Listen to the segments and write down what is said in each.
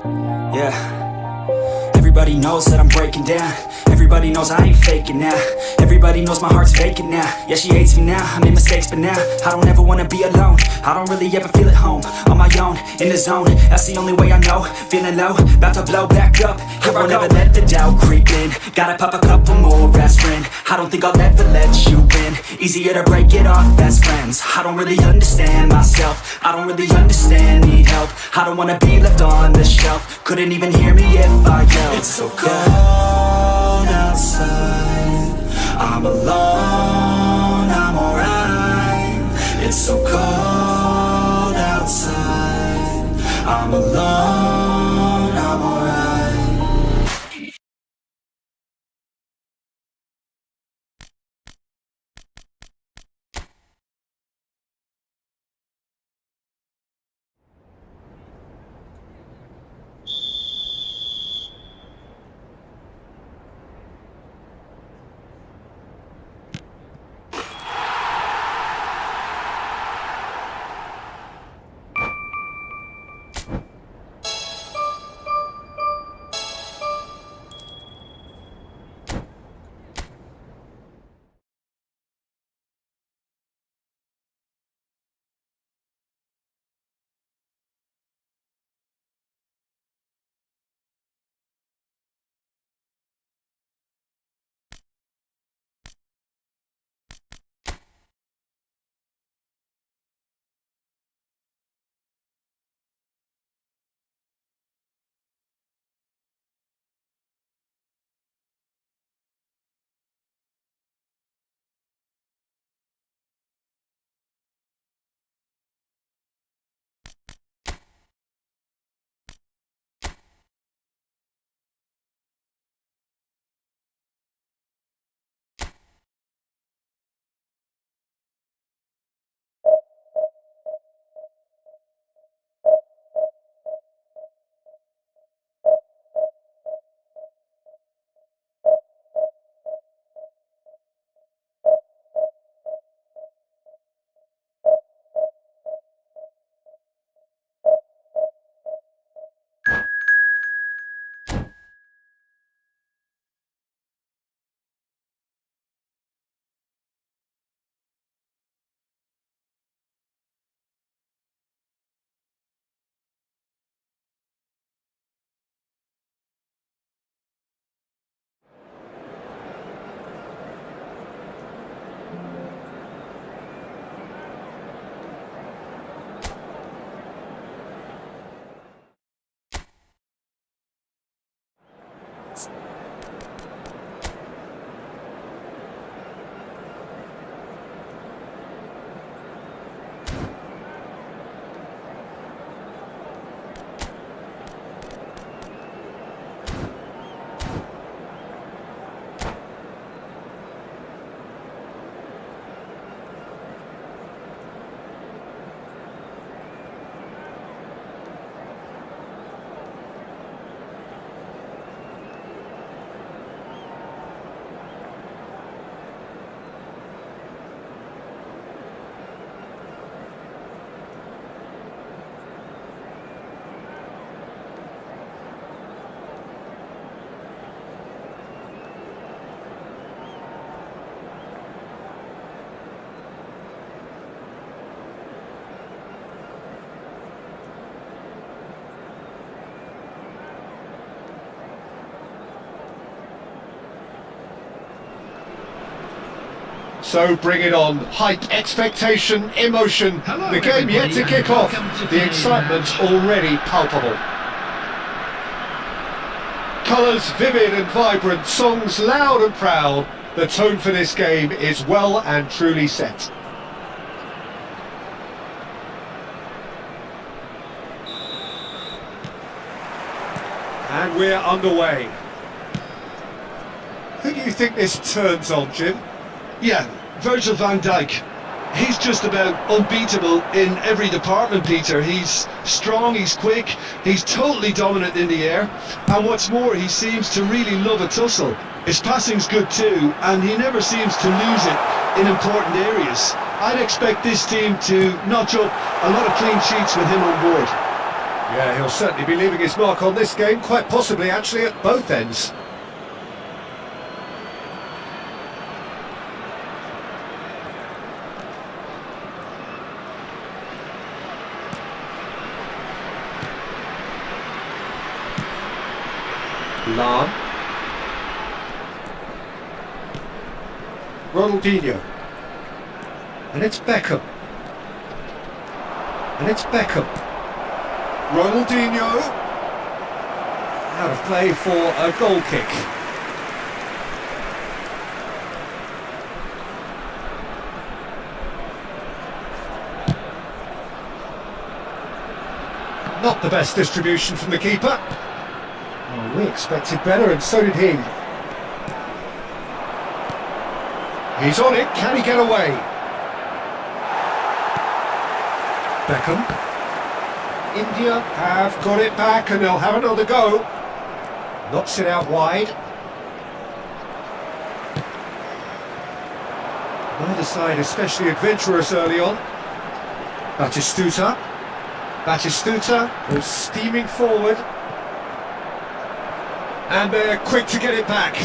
Yeah. Everybody knows that I'm breaking down. Everybody knows I ain't faking now. Everybody knows my heart's vacant now. Yeah, she hates me now, I made mistakes but now I don't ever wanna be alone. I don't really ever feel at home. On my own, in the zone, that's the only way I know. Feeling low, about to blow back up. Here I won't ever let the doubt creep in. Gotta pop a couple more aspirin. I don't think I'll ever let you in. Easier to break it off best friends. I don't really understand myself. I don't really understand, need help. I don't wanna be left on the shelf. Couldn't even hear me if I yelled. It's so cold outside, I'm alone, I'm alright. It's so cold outside, I'm alone, I'm alright. So bring it on. Hype, expectation, emotion. Hello, the game yet to kick off. The excitement already palpable. Colours vivid and vibrant, songs loud and proud. The tone for this game is well and truly set. And we're underway. Who do you think this turns on, Jim? Yeah, Virgil van Dijk. He's just about unbeatable in every department, Peter. He's strong, he's quick, he's totally dominant in the air, and what's more, he seems to really love a tussle. His passing's good too, and he never seems to lose it in important areas. I'd expect this team to notch up a lot of clean sheets with him on board. Yeah, he'll certainly be leaving his mark on this game, quite possibly actually at both ends. Lam. Ronaldinho. And it's Beckham. And it's Beckham. Ronaldinho. Out of play for a goal kick. Not the best distribution from the keeper. Oh, we expected better, and so did he. He's on it, can he get away? Beckham. India have got it back and they'll have another go. Knocks it out wide. Neither side especially adventurous early on. Batistuta. Batistuta goes steaming forward. And they're quick to get it back.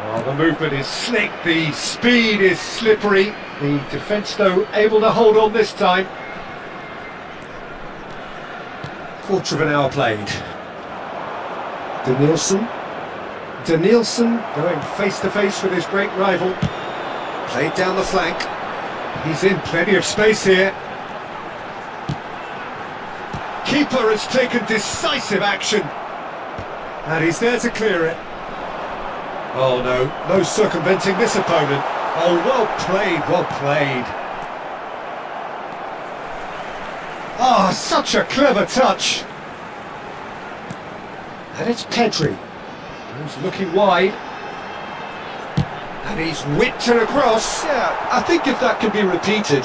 Well, the movement is slick, the speed is slippery. The defence, though, able to hold on this time. Quarter of an hour played. Danielson. Danielson going face to face with his great rival. Played down the flank. He's in plenty of space here. Keeper has taken decisive action. And he's there to clear it. Oh no, no circumventing this opponent. Oh, well played, well played. Ah, such a clever touch. And it's Pedri. He's looking wide. And he's whipped it across. Yeah, I think if that can be repeated,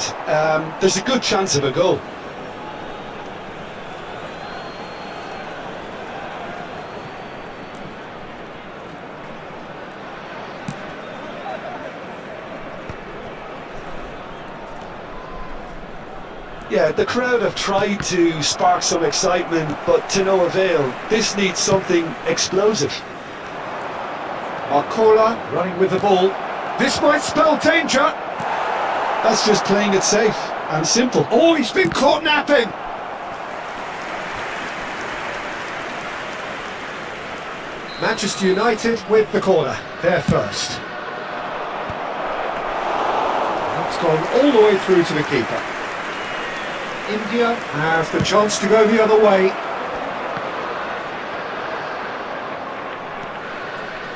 there's a good chance of a goal. Yeah, the crowd have tried to spark some excitement, but to no avail. This needs something explosive. Marcola running with the ball. This might spell danger. That's just playing it safe and simple. Oh, he's been caught napping. Manchester United with the corner. They're first. That's gone all the way through to the keeper. India have the chance to go the other way.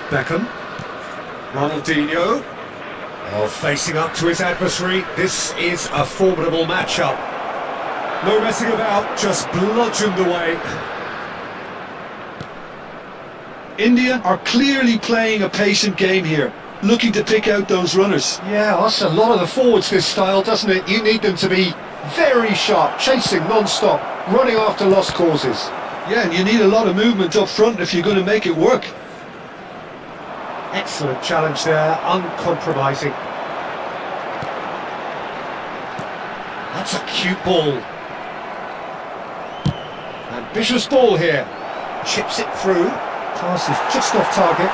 Beckham. Ronaldinho. Oh, facing up to his adversary. This is a formidable matchup. No messing about, just bludgeoned away. India are clearly playing a patient game here, looking to pick out those runners. Yeah, that's a lot of the forwards, this style, doesn't it? You need them to be very sharp, chasing non-stop, running after lost causes. Yeah, and you need a lot of movement up front if you're going to make it work. Excellent challenge there, uncompromising. That's a cute ball. Ambitious ball here. Chips it through. Pass is just off target.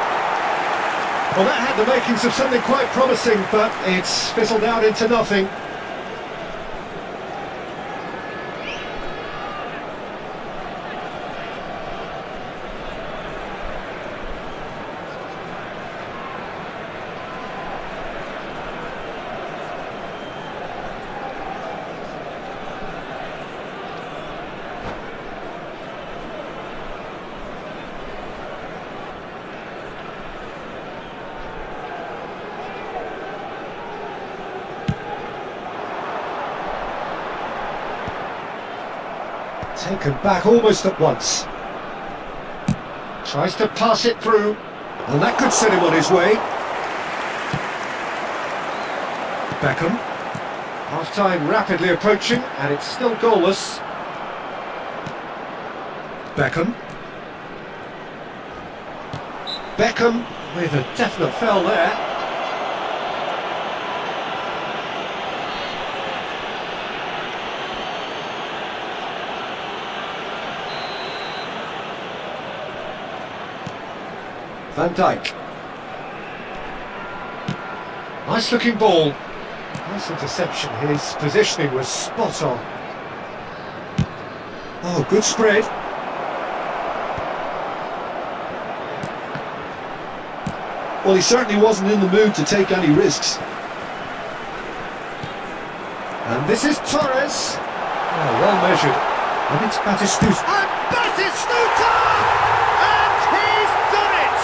Well, that had the makings of something quite promising, but it's fizzled out into nothing. Taken back almost at once. Tries to pass it through, and that could set him on his way. Beckham. Half-time rapidly approaching, and it's still goalless. Beckham. Beckham with a definite foul there. Van Dijk. Nice looking ball. Nice interception. His positioning was spot on. Oh, good spread. Well, he certainly wasn't in the mood to take any risks. And this is Torres. Oh, well measured. And it's Batistuta. And Batistuta! And he's done it!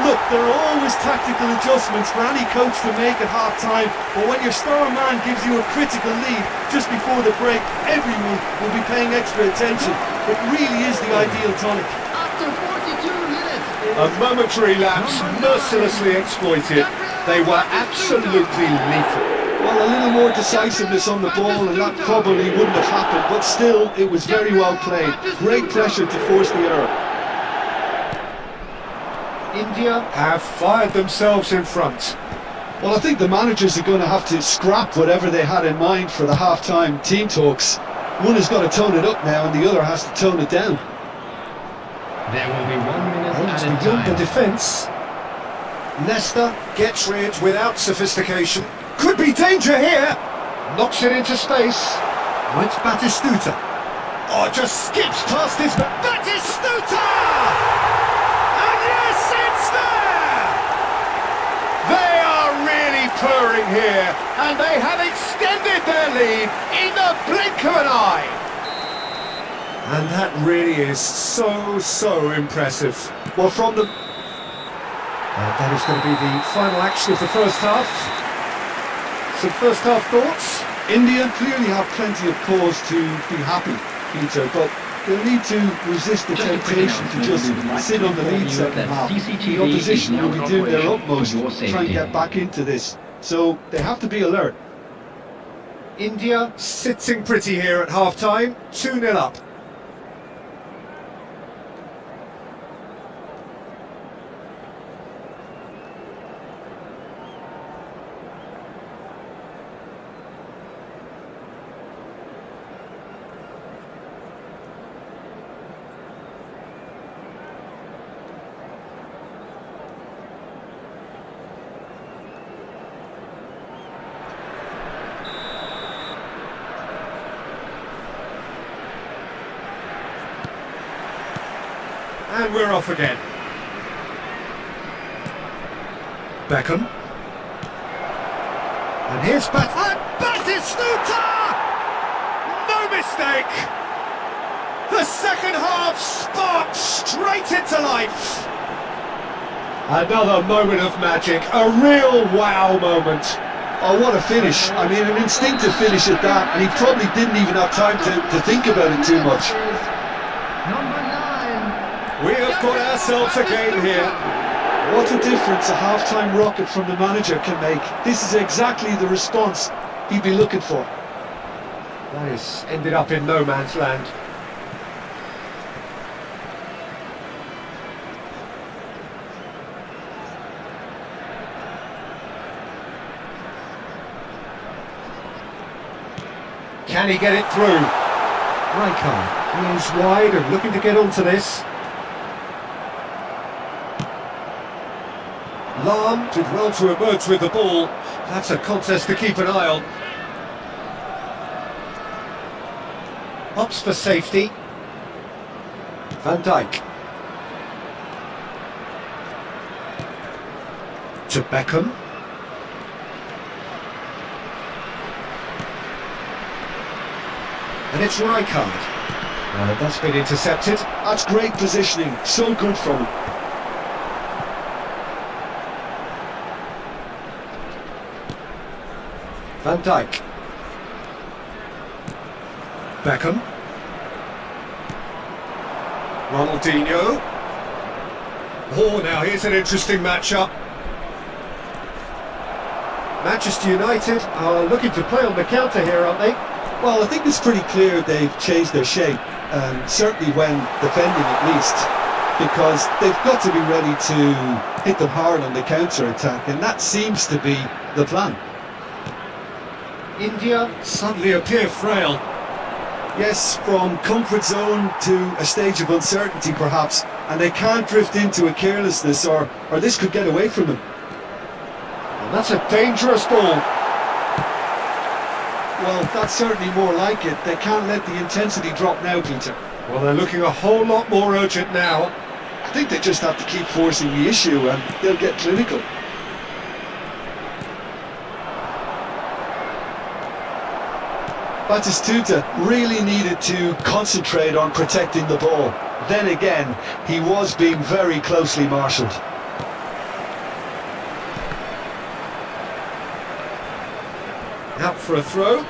Look, there are always tactical adjustments for any coach to make at half-time, but when your star man gives you a critical lead just before the break, everyone will be paying extra attention. It really is the ideal tonic. After 42 minutes. A momentary lapse, mercilessly exploited. They were absolutely lethal. Well, a little more decisiveness on the ball and that probably wouldn't have happened, but still, it was very well played. Great pressure to force the error. India have fired themselves in front. Well, I think the managers are going to have to scrap whatever they had in mind for the half-time team talks. One has got to tone it up now and the other has to tone it down. There will be 1 minute It's added beyond the time. defence. Leicester gets rid without sophistication. Could be danger here. Knocks it into space. Oh, it's Batistuta. Oh, just skips past his... Batistuta! And yes, it's there! They are really purring here, and they have extended their lead in the blink of an eye. And that really is so impressive. Well, from the... That is going to be the final action of the first half. Some first half thoughts? India clearly have plenty of cause to be happy, Peter, but they'll need to resist the temptation to just sit on the lead second half. The opposition will be doing their utmost to try and get back into this, so they have to be alert. India sitting pretty here at half-time, 2-0 up. And we're off again. Beckham. And here's Batistuta! No mistake! The second half sparked straight into life. Another moment of magic, a real wow moment. Oh, what a finish. I mean, an instinctive finish at that, and he probably didn't even have time to think about it too much. Number 9. We have got ourselves a game here. What a difference a half-time rocket from the manager can make. This is exactly the response he'd be looking for. That has ended up in no man's land. Can he get it through? Rijkaard, he is wide and looking to get onto this. Lahm did well to emerge with the ball. That's a contest to keep an eye on. Opts for safety. Van Dijk. To Beckham. And it's Rijkaard. That's been intercepted. That's great positioning, so good from him. Van Dijk. Beckham. Ronaldinho. Oh, now here's an interesting matchup. Manchester United are looking to play on the counter here, aren't they? Well, I think it's pretty clear they've changed their shape, certainly when defending at least, because they've got to be ready to hit them hard on the counter-attack, and that seems to be the plan. India suddenly appear frail. Yes, from comfort zone to a stage of uncertainty perhaps. and they can't drift into a carelessness, or this could get away from them. And that's a dangerous ball. Well, that's certainly more like it. They can't let the intensity drop now, Peter. Well, they're looking a whole lot more urgent now. I think they just have to keep forcing the issue and they'll get clinical. Batistuta really needed to concentrate on protecting the ball. Then again, he was being very closely marshalled. Out for a throw.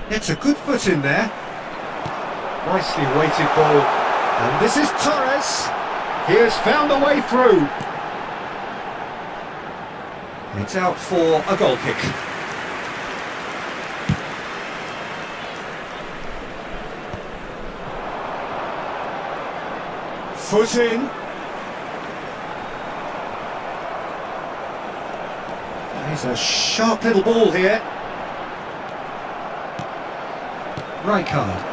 It's a good foot in there. Nicely weighted ball. And this is Torres. He has found a way through. It's out for a goal kick. Foot in. There's a sharp little ball here. Rijkaard.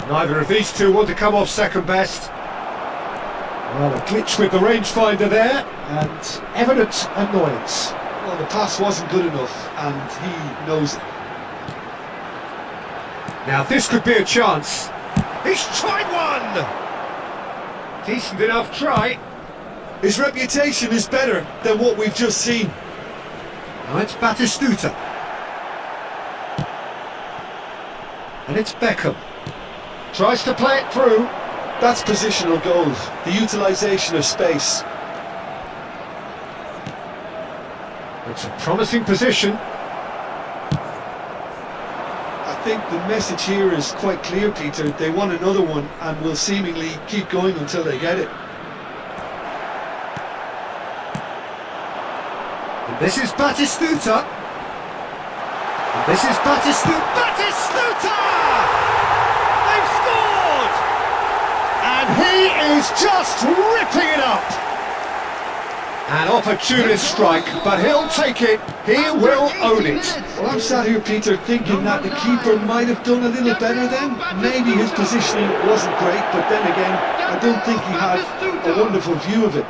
Neither of these two want to come off second best. Well, a glitch with the rangefinder there, and evident annoyance. Well, the pass wasn't good enough, and he knows it. Now this could be a chance. He's tried one! Decent enough try. His reputation is better than what we've just seen. Now it's Batistuta. And it's Beckham. Tries to play it through. That's positional goals, the utilisation of space. It's a promising position. I think the message here is quite clear, Peter. They want another one and will seemingly keep going until they get it. And this is Batistuta. And this is Batistuta. Batistuta! They've scored! And he is just ripping it up. An opportunist strike, but he'll take it. He will own it. Well, I'm sat here, Peter, thinking that the keeper might have done a little better then. Maybe his positioning wasn't great, but then again, I don't think he had a wonderful view of it.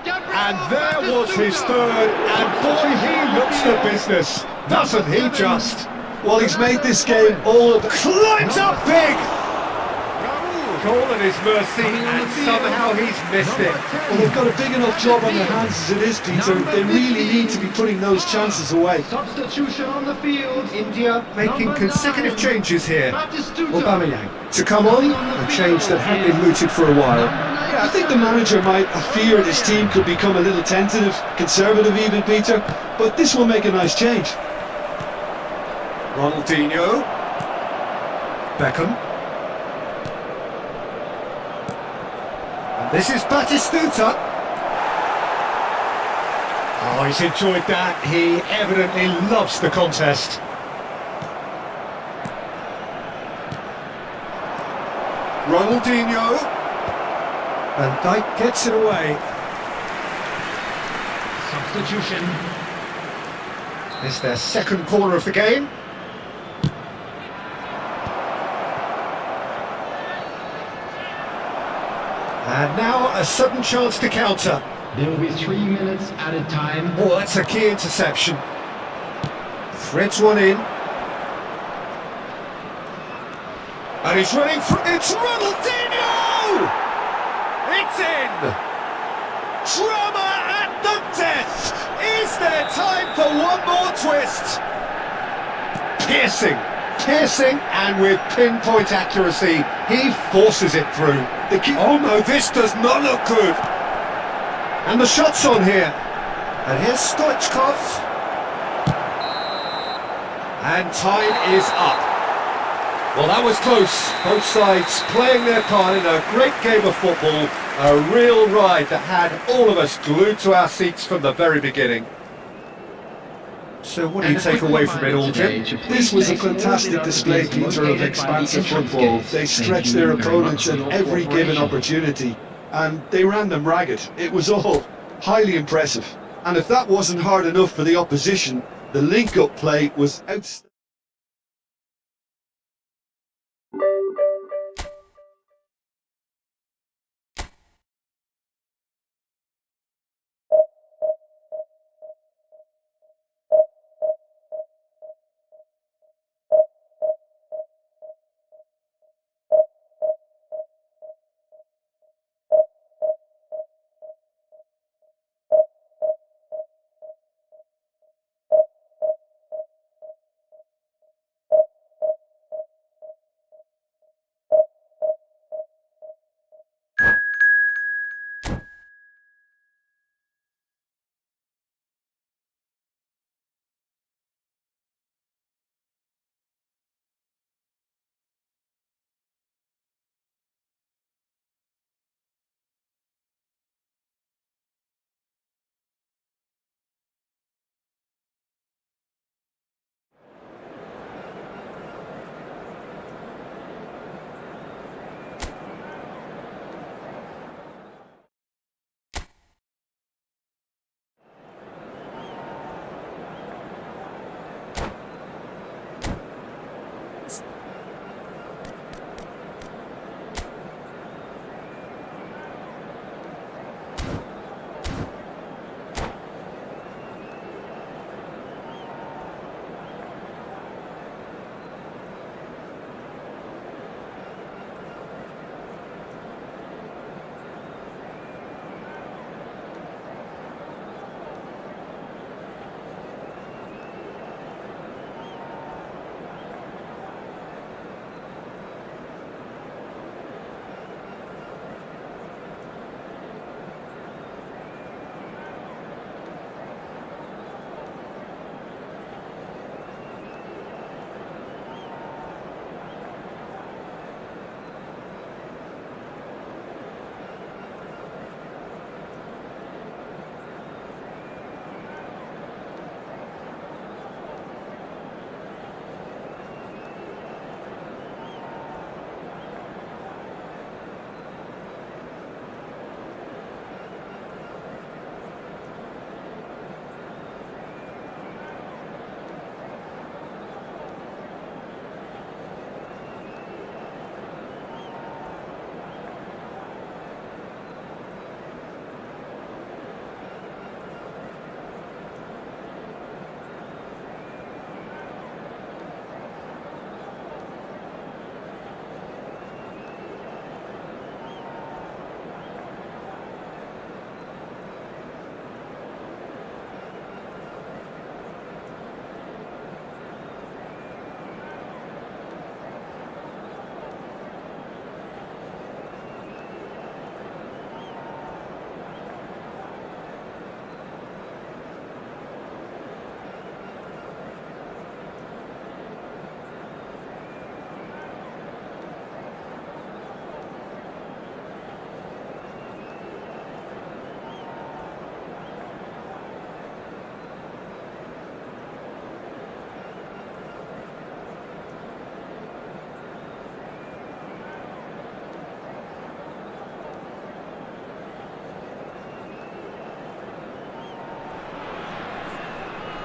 And there was his third, and boy, he looks the business, doesn't he just? Well, he's made this game all about... Climbs up big! Goal at his mercy, and somehow he's missed it. Well, they've got a big enough job on their hands as it is, Peter. They really need to be putting those chances away. Substitution on the field. India making consecutive changes here. Aubameyang to come on, a change that had been mooted for a while. Yeah, I think the manager might have feared his team could become a little tentative, conservative even, Peter, but this will make a nice change. Ronaldinho. Beckham. And this is Batistuta. Oh, he's enjoyed that. He evidently loves the contest. Ronaldinho. And Dijk gets it away. Substitution. It's their second corner of the game. And now a sudden chance to counter. There will be 3 minutes added time. Oh, that's a key interception. Threads one in. And he's running for... It's Ronaldinho! It's in! Drama at the death! Is there time for one more twist? Piercing, and with pinpoint accuracy, he forces it through. Oh no, this does not look good. And the shot's on here. And here's Stoichkov. And time is up. Well, that was close. Both sides playing their part in a great game of football. A real ride that had all of us glued to our seats from the very beginning. So what do you take away from it all, Jim? This was a fantastic display, Peter, of expansive football. They stretched their opponents at every given opportunity, and they ran them ragged. It was all highly impressive. And if that wasn't hard enough for the opposition, the link-up play was outstanding.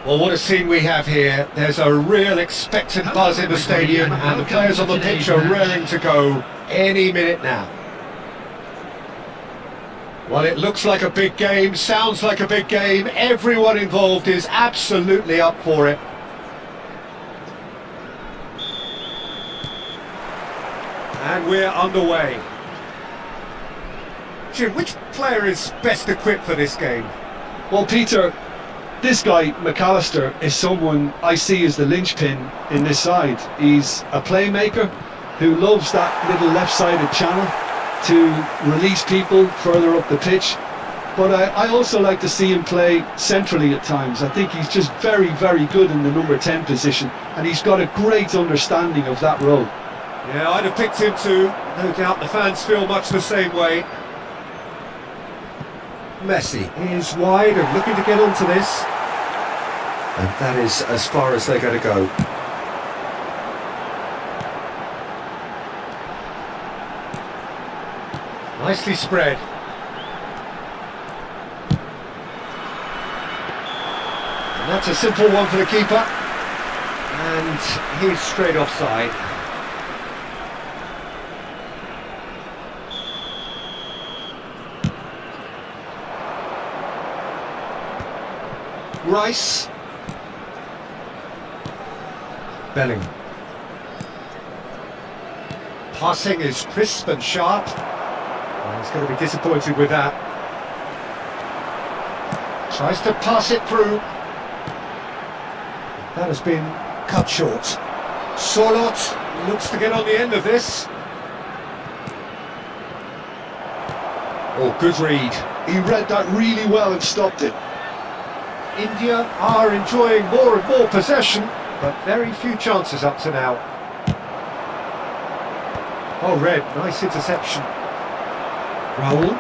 Well, what a scene we have here. There's a real expectant buzz in the stadium and the players on the pitch are raring to go any minute now. Well, it looks like a big game, sounds like a big game. Everyone involved is absolutely up for it. And we're underway. Jim, which player is best equipped for this game? Well, Peter, this guy, McAllister, is someone I see as the linchpin in this side. He's a playmaker who loves that little left-sided channel to release people further up the pitch. But I also like to see him play centrally at times. I think he's just very, very good in the number 10 position, and he's got a great understanding of that role. Yeah, I'd have picked him too. No doubt the fans feel much the same way. Messi is wide and looking to get onto this. And that is as far as they're going to go. Nicely spread. And that's a simple one for the keeper. And he's straight offside. Rice. Belling. Passing is crisp and sharp. Well, he's going to be disappointed with that. Tries to pass it through. That has been cut short. Sorlot looks to get on the end of this. Oh, good read. He read that really well and stopped it. India are enjoying more and more possession, but very few chances up to now. Oh, Red, nice interception. Raul.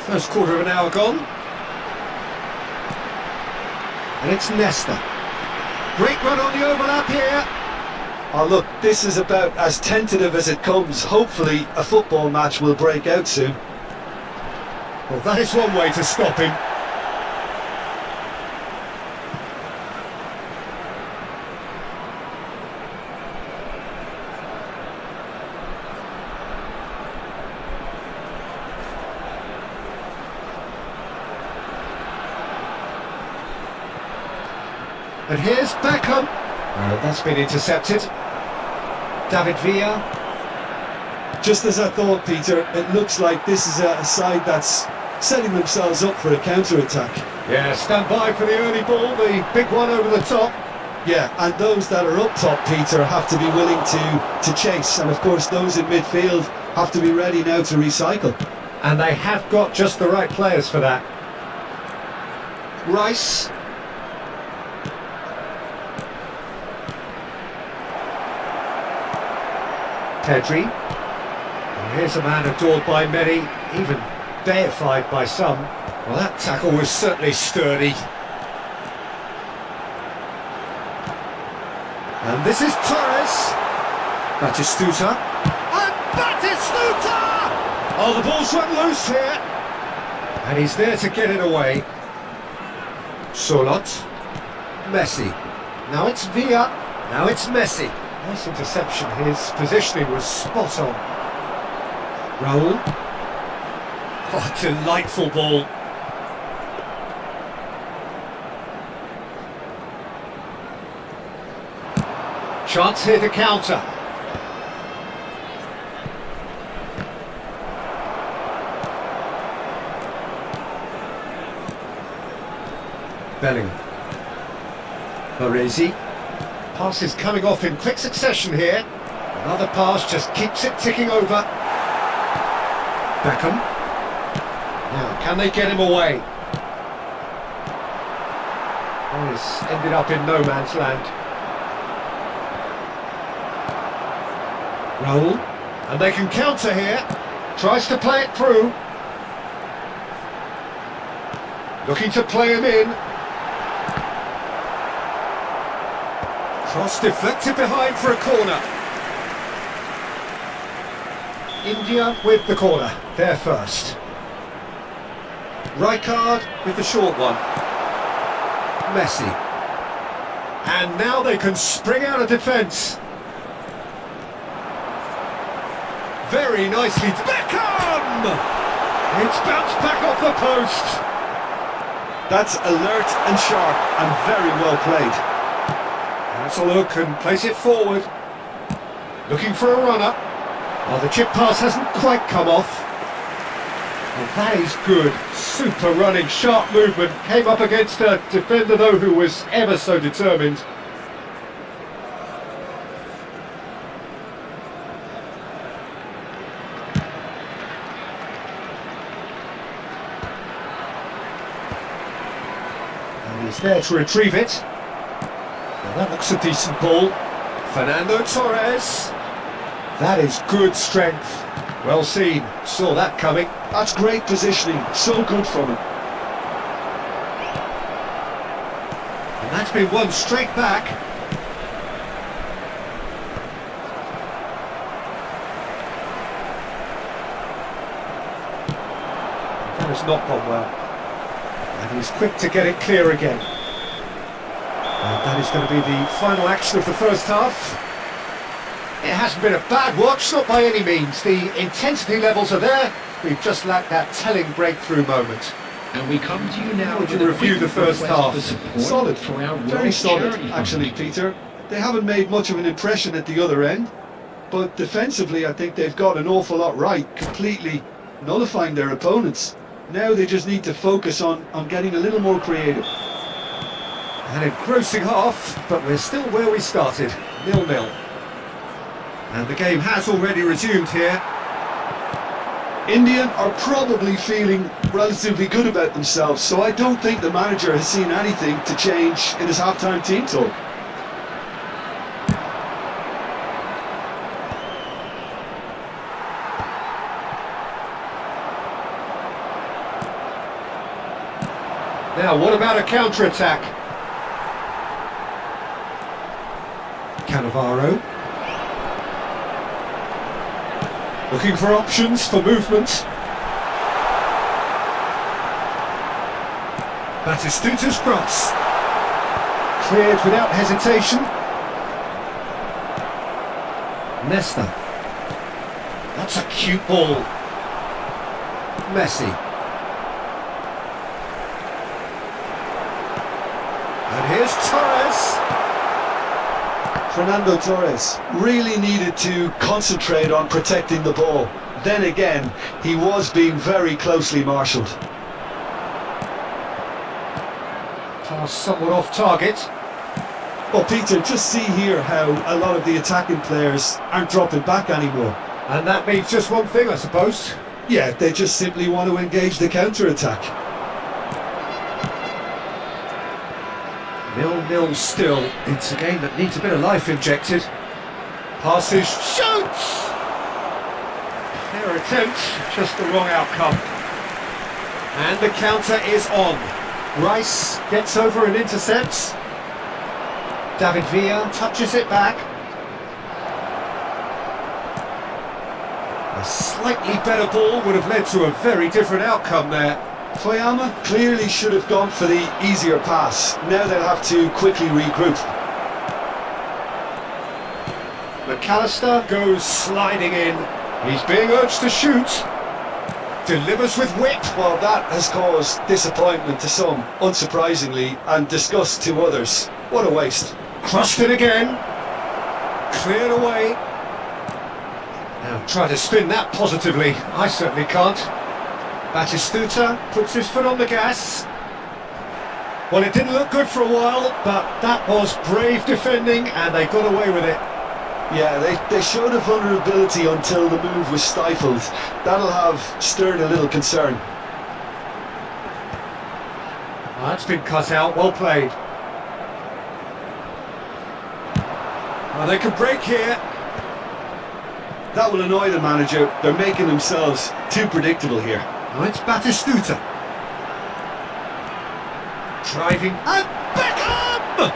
First quarter of an hour gone. And it's Nesta. Great run on the overlap here. Oh look, this is about as tentative as it comes. Hopefully a football match will break out soon. Well, that is one way to stop him. And here's Beckham. That's been intercepted. David Villa. Just as I thought, Peter, it looks like this is a side that's setting themselves up for a counter-attack. Yeah, stand by for the early ball, the big one over the top. Yeah, and those that are up top, Peter, have to be willing to chase. And of course, those in midfield have to be ready now to recycle. And they have got just the right players for that. Rice. Pedri. And here's a man adored by many, even deified by some. Well, that tackle was certainly sturdy. And this is Torres. Batistuta. And Batistuta! Oh, the ball's run loose here. And he's there to get it away. Sorlot. Messi. Now it's Villa. Now it's Messi. Nice interception. His positioning was spot on. Raul. Oh, delightful ball. Chance here to counter. Belling. Baresi. Pass is coming off in quick succession here. Another pass just keeps it ticking over. Beckham. Now, can they get him away? Oh, this ended up in no man's land. Raul. And they can counter here. Tries to play it through. Looking to play him in. Cross deflected behind for a corner. India with the corner, they're first. Rijkaard with the short one. Messi. And now they can spring out of defence. Very nicely. Beckham! It's bounced back off the post. That's alert and sharp and very well played. That's a look and place it forward. Looking for a runner. Oh, the chip pass hasn't quite come off. Oh, that is good. Super running, sharp movement. Came up against a defender, though, who was ever so determined. And he's there to retrieve it. Well, that looks a decent ball. Fernando Torres. That is good strength. Well seen. Saw that coming. That's great positioning. So good from him. And that's been won straight back. That has not gone well. And he's quick to get it clear again. And that is going to be the final action of the first half. It hasn't been a bad watch, not by any means. The intensity levels are there. We've just lacked that telling breakthrough moment. And we come to you now Would with you a review quick the first request half? for support Solid, for our very World solid Charity actually, Fund. Peter. They haven't made much of an impression at the other end, but defensively I think they've got an awful lot right, completely nullifying their opponents. Now they just need to focus on getting a little more creative. An engrossing half, but we're still where we started, 0-0. And the game has already resumed here. India are probably feeling relatively good about themselves, so I don't think the manager has seen anything to change in his half-time team talk. Now, what about a counter-attack? Cannavaro. Looking for options for movement. Batistuta's cross. Cleared without hesitation. Nesta. That's a cute ball. Messi. And here's Torres. Fernando Torres really needed to concentrate on protecting the ball. Then again, he was being very closely marshalled. Pass somewhat off target. Well, Peter, just see here how a lot of the attacking players aren't dropping back anymore. And that means just one thing, I suppose. Yeah, they just simply want to engage the counter-attack. 0-0 still. It's a game that needs a bit of life injected. Passes, shoots! Fair attempt, just the wrong outcome. And the counter is on. Rice gets over and intercepts. David Villa touches it back. A slightly better ball would have led to a very different outcome there. Toyama clearly should have gone for the easier pass. Now they'll have to quickly regroup. McAllister goes sliding in. He's being urged to shoot. Delivers with whip. Well, that has caused disappointment to some, unsurprisingly, and disgust to others. What a waste. Crossed it again. Cleared away. Now try to spin that positively. I certainly can't. Batistuta puts his foot on the gas. Well, it didn't look good for a while, but that was brave defending and they got away with it. Yeah, they showed a vulnerability until the move was stifled. That'll have stirred a little concern. Oh, that's been cut out, well played. Oh, they can break here. That will annoy the manager. They're making themselves too predictable here. Oh, it's Batistuta. Driving, and Beckham!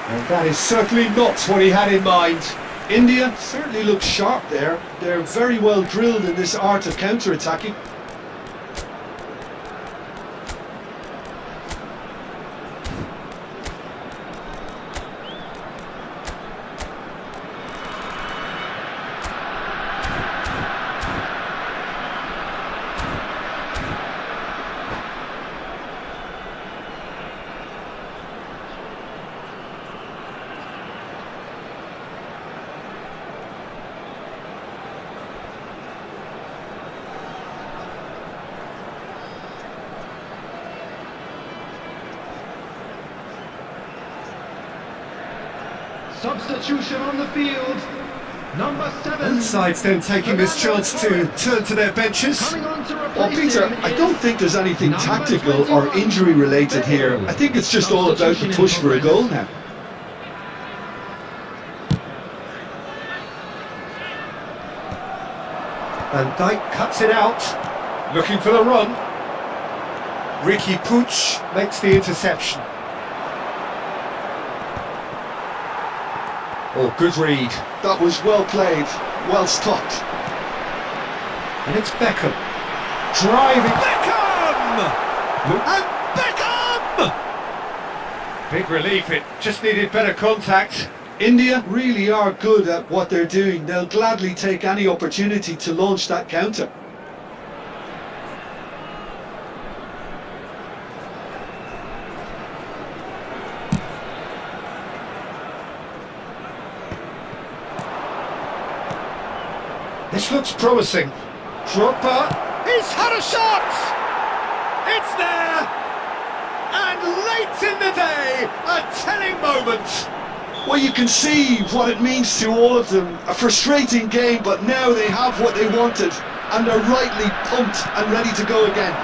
And that is certainly not what he had in mind. India certainly looks sharp there. They're very well drilled in this art of counter-attacking. Substitution on the field. Number 7. Both sides then taking this chance to turn to their benches. Coming on to replace Well, Peter, him I is don't think there's anything number tactical or 21, injury related here. I think it's just all about the push for a goal now. Van Dijk cuts it out, looking for the run. Ricky Puig makes the interception. Oh, good read. That was well played, well stopped. And it's Beckham. Driving. Beckham! And Beckham! Big relief, it just needed better contact. India really are good at what they're doing. They'll gladly take any opportunity to launch that counter. This looks promising. Drogba, he's had a shot! It's there! And late in the day, a telling moment. Well, you can see what it means to all of them. A frustrating game, but now they have what they wanted, and they're rightly pumped and ready to go again.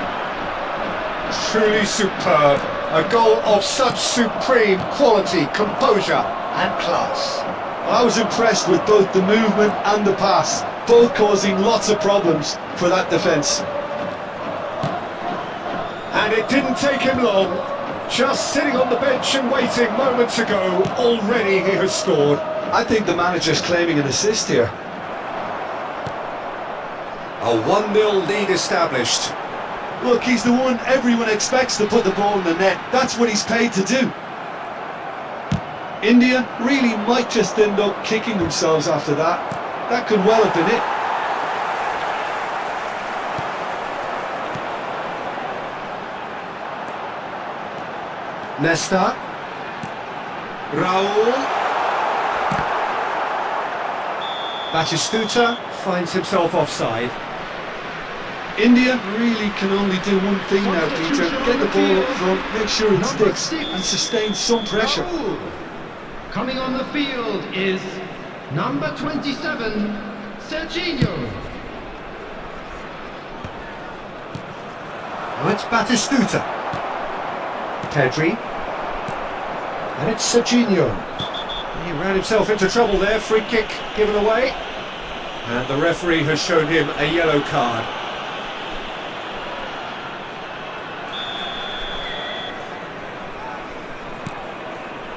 Truly superb. A goal of such supreme quality, composure and class. I was impressed with both the movement and the pass, both causing lots of problems for that defence. And it didn't take him long. Just sitting on the bench and waiting moments ago, already he has scored. I think the manager's claiming an assist here. A 1-0 lead established. Look, he's the one everyone expects to put the ball in the net. That's what he's paid to do. India really might just end up kicking themselves after that. That could well have been it. Nesta. Raul. Batistuta finds himself offside. India really can only do one thing now, Peter. Get the ball up front, make sure it sticks, and sustain some pressure. Coming on the field is number 27, Serginho. Now it's Batistuta. Pedri. And it's Serginho. He ran himself into trouble there, free kick given away. And the referee has shown him a yellow card.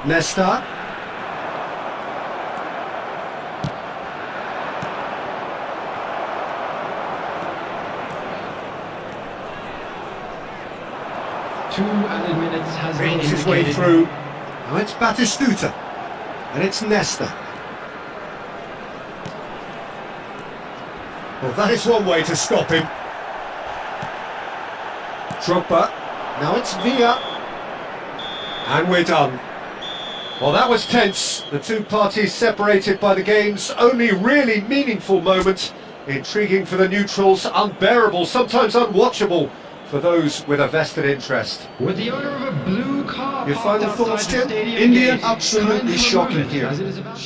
Nesta. Two added minutes has been Brings his way indicated. through. Now it's Batistuta. And it's Nesta. Well, that is one way to stop him. Drogba. Now it's Villa. And we're done. Well, that was tense. The two parties separated by the game's only really meaningful moment. Intriguing for the neutrals, unbearable, sometimes unwatchable for those with a vested interest. With the owner of a blue car Your parked final thoughts, outside the Jim? stadium India gate, absolutely kind of a shocking moment, here. as it is about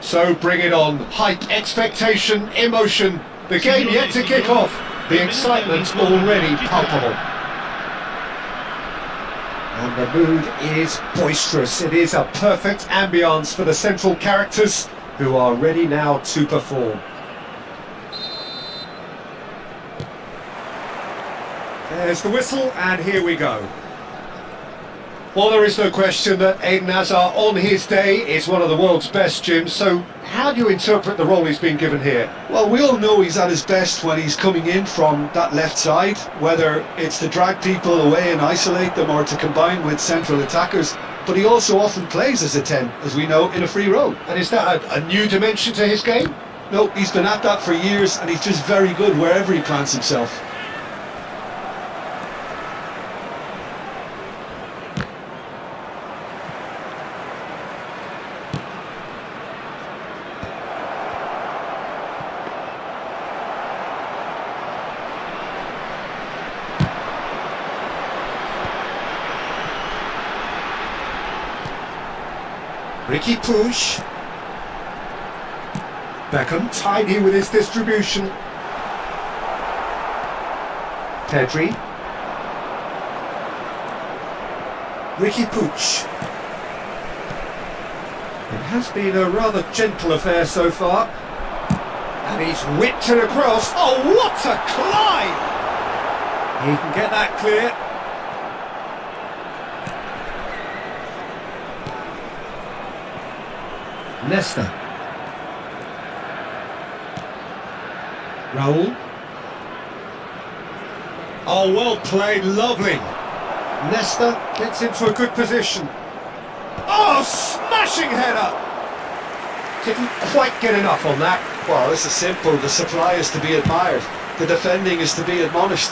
So bring it on. Hype, expectation, emotion. The game yet to kick off. The excitement already palpable. And the mood is boisterous. It is a perfect ambience for the central characters who are ready now to perform. There's the whistle, and here we go. Well, there is no question that Eden Hazard on his day is one of the world's best, Jim, so how do you interpret the role he's been given here? Well, we all know he's at his best when he's coming in from that left side, whether it's to drag people away and isolate them or to combine with central attackers, but he also often plays as a 10, as we know, in a free role. And is that a new dimension to his game? No, he's been at that for years and he's just very good wherever he plants himself. Ricky Push. Beckham tidy with his distribution. Pedri. Ricky Push. It has been a rather gentle affair so far. And he's whipped it across. Oh, what a climb! He can get that clear. Nesta. Raul. Oh, well played, lovely. Nesta gets into a good position. Oh, smashing header! Didn't quite get enough on that. Well, this is simple. The supply is to be admired. The defending is to be admonished.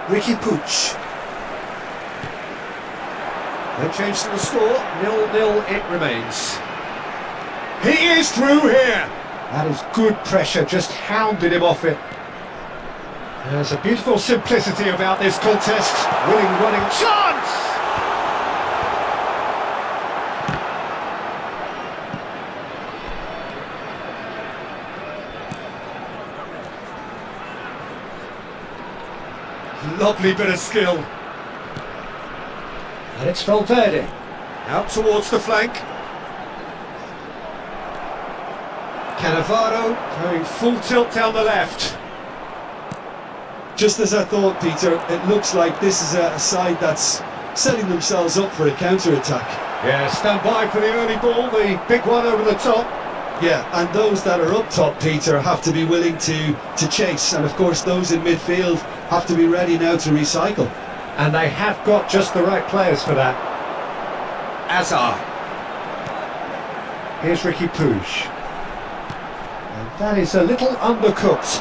Ricky Puch. No change to the score, 0-0 it remains. He is through here! That is good pressure, just hounded him off it. There's a beautiful simplicity about this contest. Winning, running, chance! Lovely bit of skill. And it's Valverde, out towards the flank. Cannavaro going full tilt down the left. Just as I thought, Peter, it looks like this is a side that's setting themselves up for a counter-attack. Yeah, stand by for the early ball, the big one over the top. Yeah, and those that are up top, Peter, have to be willing to chase. And of course, those in midfield have to be ready now to recycle. And they have got just the right players for that. Hazard. Here's Ricky Puig. And that is a little undercooked.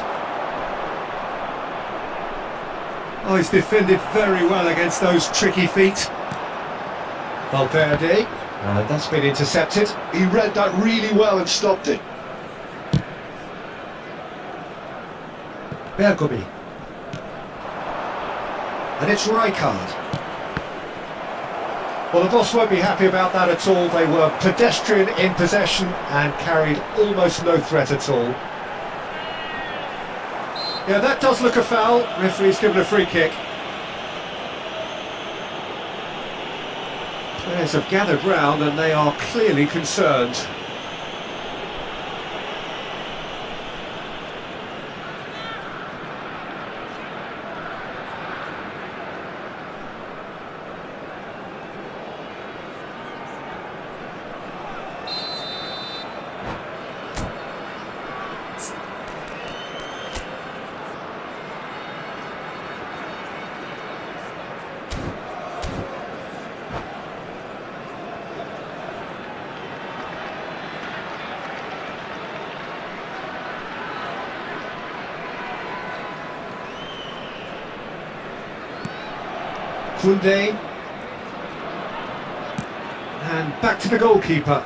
Oh, he's defended very well against those tricky feet. Valverde. And that's been intercepted. He read that really well and stopped it. Bergomi. And it's Rijkaard. Well, the boss won't be happy about that at all. They were pedestrian in possession and carried almost no threat at all. Yeah, that does look a foul. Referee's given a free kick. Players have gathered round and they are clearly concerned. Koundé. And back to the goalkeeper.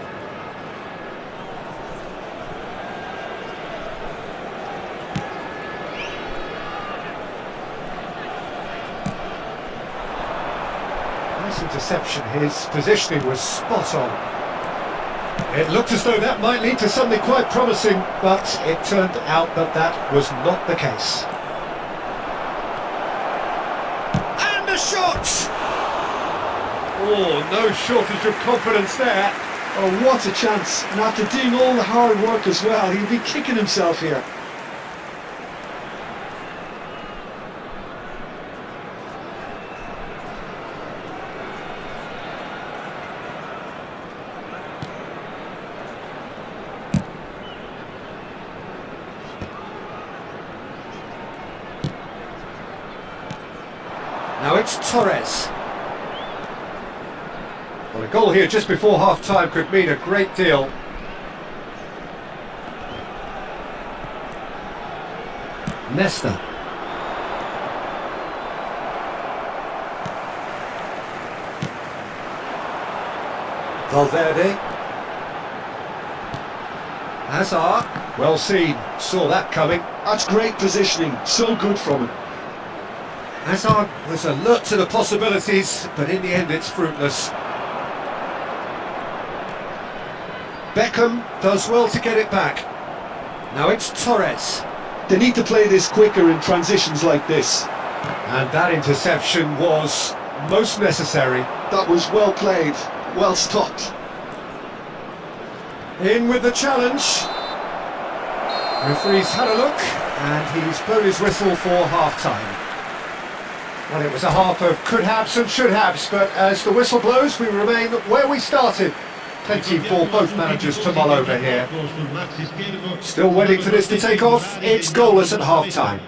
Nice interception, his positioning was spot on. It looked as though that might lead to something quite promising, but it turned out that that was not the case. And a shot! Oh, no shortage of confidence there. Oh, what a chance. And after doing all the hard work as well, he'll be kicking himself here. Now it's Torres. Well, a goal here just before half-time could mean a great deal. Nesta. Valverde. Hazard. Well seen. Saw that coming. That's great positioning. So good from him. Hazard was alert to the possibilities, but in the end it's fruitless. Beckham does well to get it back. Now it's Torres. They need to play this quicker in transitions like this. And that interception was most necessary. That was well played, well stopped. In with the challenge. Referee's had a look, and he's blown his whistle for half-time. Well, it was a half of could-haves and should-haves, but as the whistle blows, we remain where we started. Plenty for both managers to mull over here. Still waiting for this to take off. It's goalless at half-time.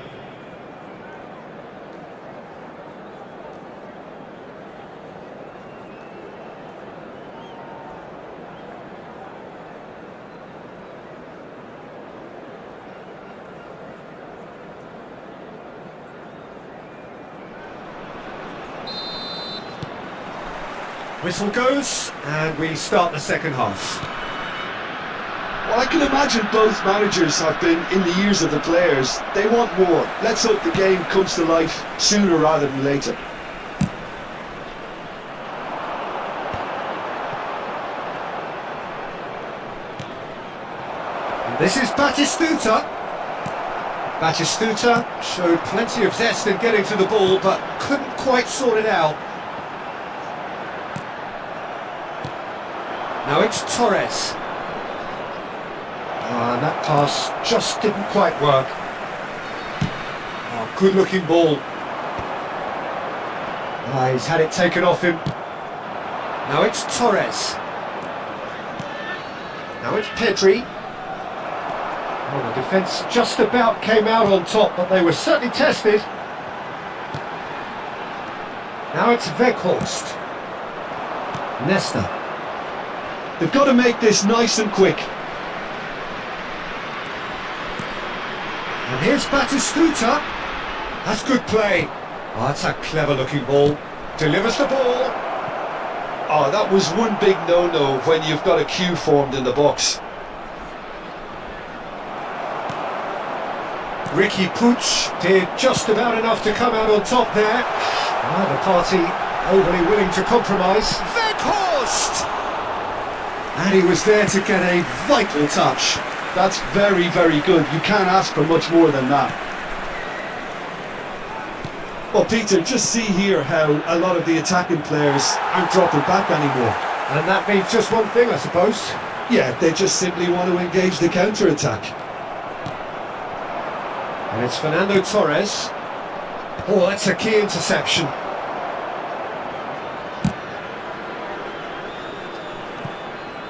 Whistle goes, and we start the second half. Well, I can imagine both managers have been in the ears of the players. They want more. Let's hope the game comes to life sooner rather than later. And this is Batistuta. Batistuta showed plenty of zest in getting to the ball, but couldn't quite sort it out. Now it's Torres. And that pass just didn't quite work. Oh, good looking ball. He's had it taken off him. Now it's Torres. Now it's Pedri. Oh, the defence just about came out on top, but they were certainly tested. Now it's Weghorst. Nesta. They've got to make this nice and quick. And here's Batistuta. That's good play. Oh, that's a clever looking ball. Delivers the ball. Oh, that was one big no-no when you've got a queue formed in the box. Ricky Puig did just about enough to come out on top there. The party overly willing to compromise. Weghorst! And he was there to get a vital touch. That's very, very good. You can't ask for much more than that. Well, Peter, just see here how a lot of the attacking players aren't dropping back anymore. And that means just one thing, I suppose. Yeah, they just simply want to engage the counter-attack. And it's Fernando Torres. Oh, that's a key interception.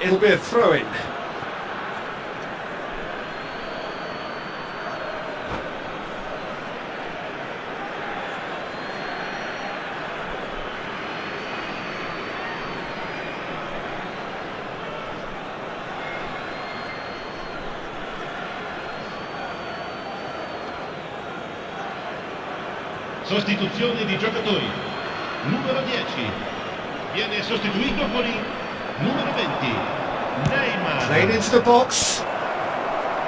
It'll be a throw-in. Sostituzione di giocatori. Numero 10 viene sostituito con il numero 20 Neymar. Played into the box.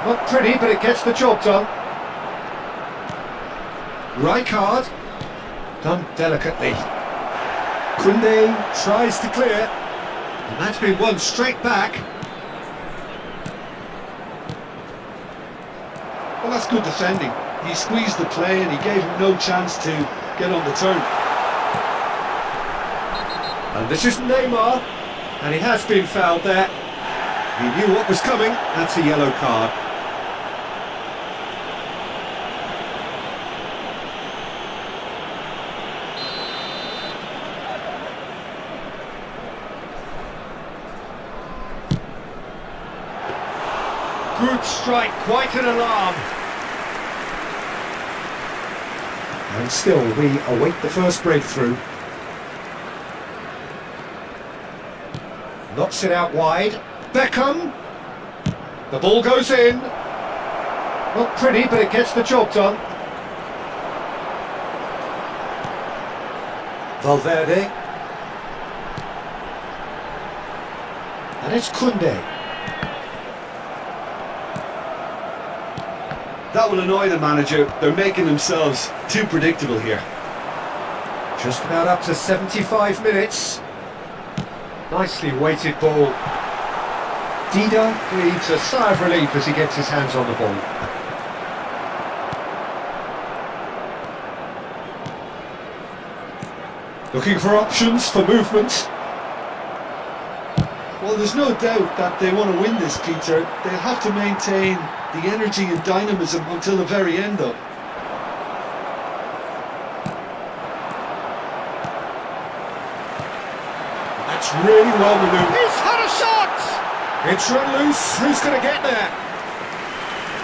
Not pretty, but it gets the job done. Rijkaard. Done delicately. Koundé tries to clear. And that's been won straight back. Well, that's good defending. He squeezed the play and he gave him no chance to get on the turn. And this is Neymar, and he has been fouled there. He knew what was coming. That's a yellow card. Good strike, quite an alarm. And still, we await the first breakthrough. Knocks it out wide. Beckham. The ball goes in. Not pretty, but it gets the job done. Valverde. And it's Koundé. That will annoy the manager. They're making themselves too predictable here. Just about up to 75 minutes. Nicely weighted ball. Dida breathes a sigh of relief as he gets his hands on the ball. Looking for options for movement. Well, there's no doubt that they want to win this, Peter. They'll have to maintain the energy and dynamism until the very end, though. That's really well manoeuvred. He's had a shot! It's run loose. Who's going to get there?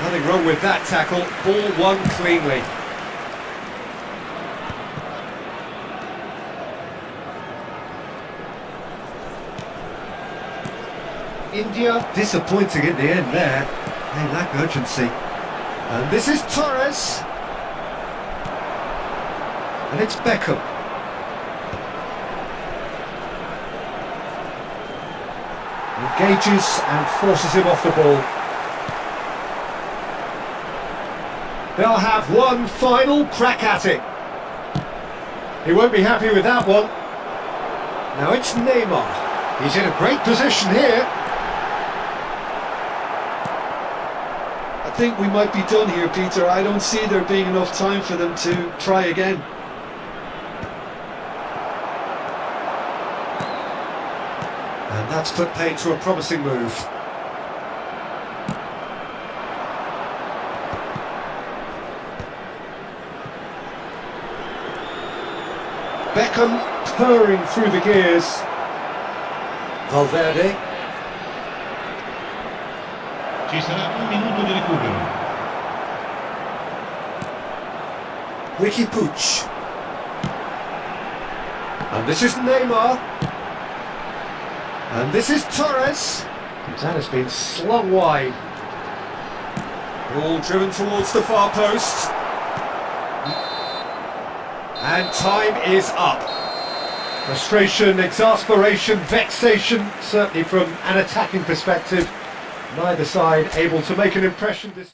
Nothing wrong with that tackle. Ball won cleanly. India disappointing in the end there. They lack urgency. And this is Torres. And it's Beckham. Engages and forces him off the ball. They'll have one final crack at it. He won't be happy with that one. Now it's Neymar. He's in a great position here. I think we might be done here, Peter. I don't see there being enough time for them to try again. And that's put paid to a promising move. Beckham purring through the gears. Valverde. Ci sarà un minuto di recupero. Ricky Puig. And this is Neymar. And this is Torres. That has been slung wide. Ball driven towards the far post. And time is up. Frustration, exasperation, vexation, certainly from an attacking perspective. Neither side able to make an impression this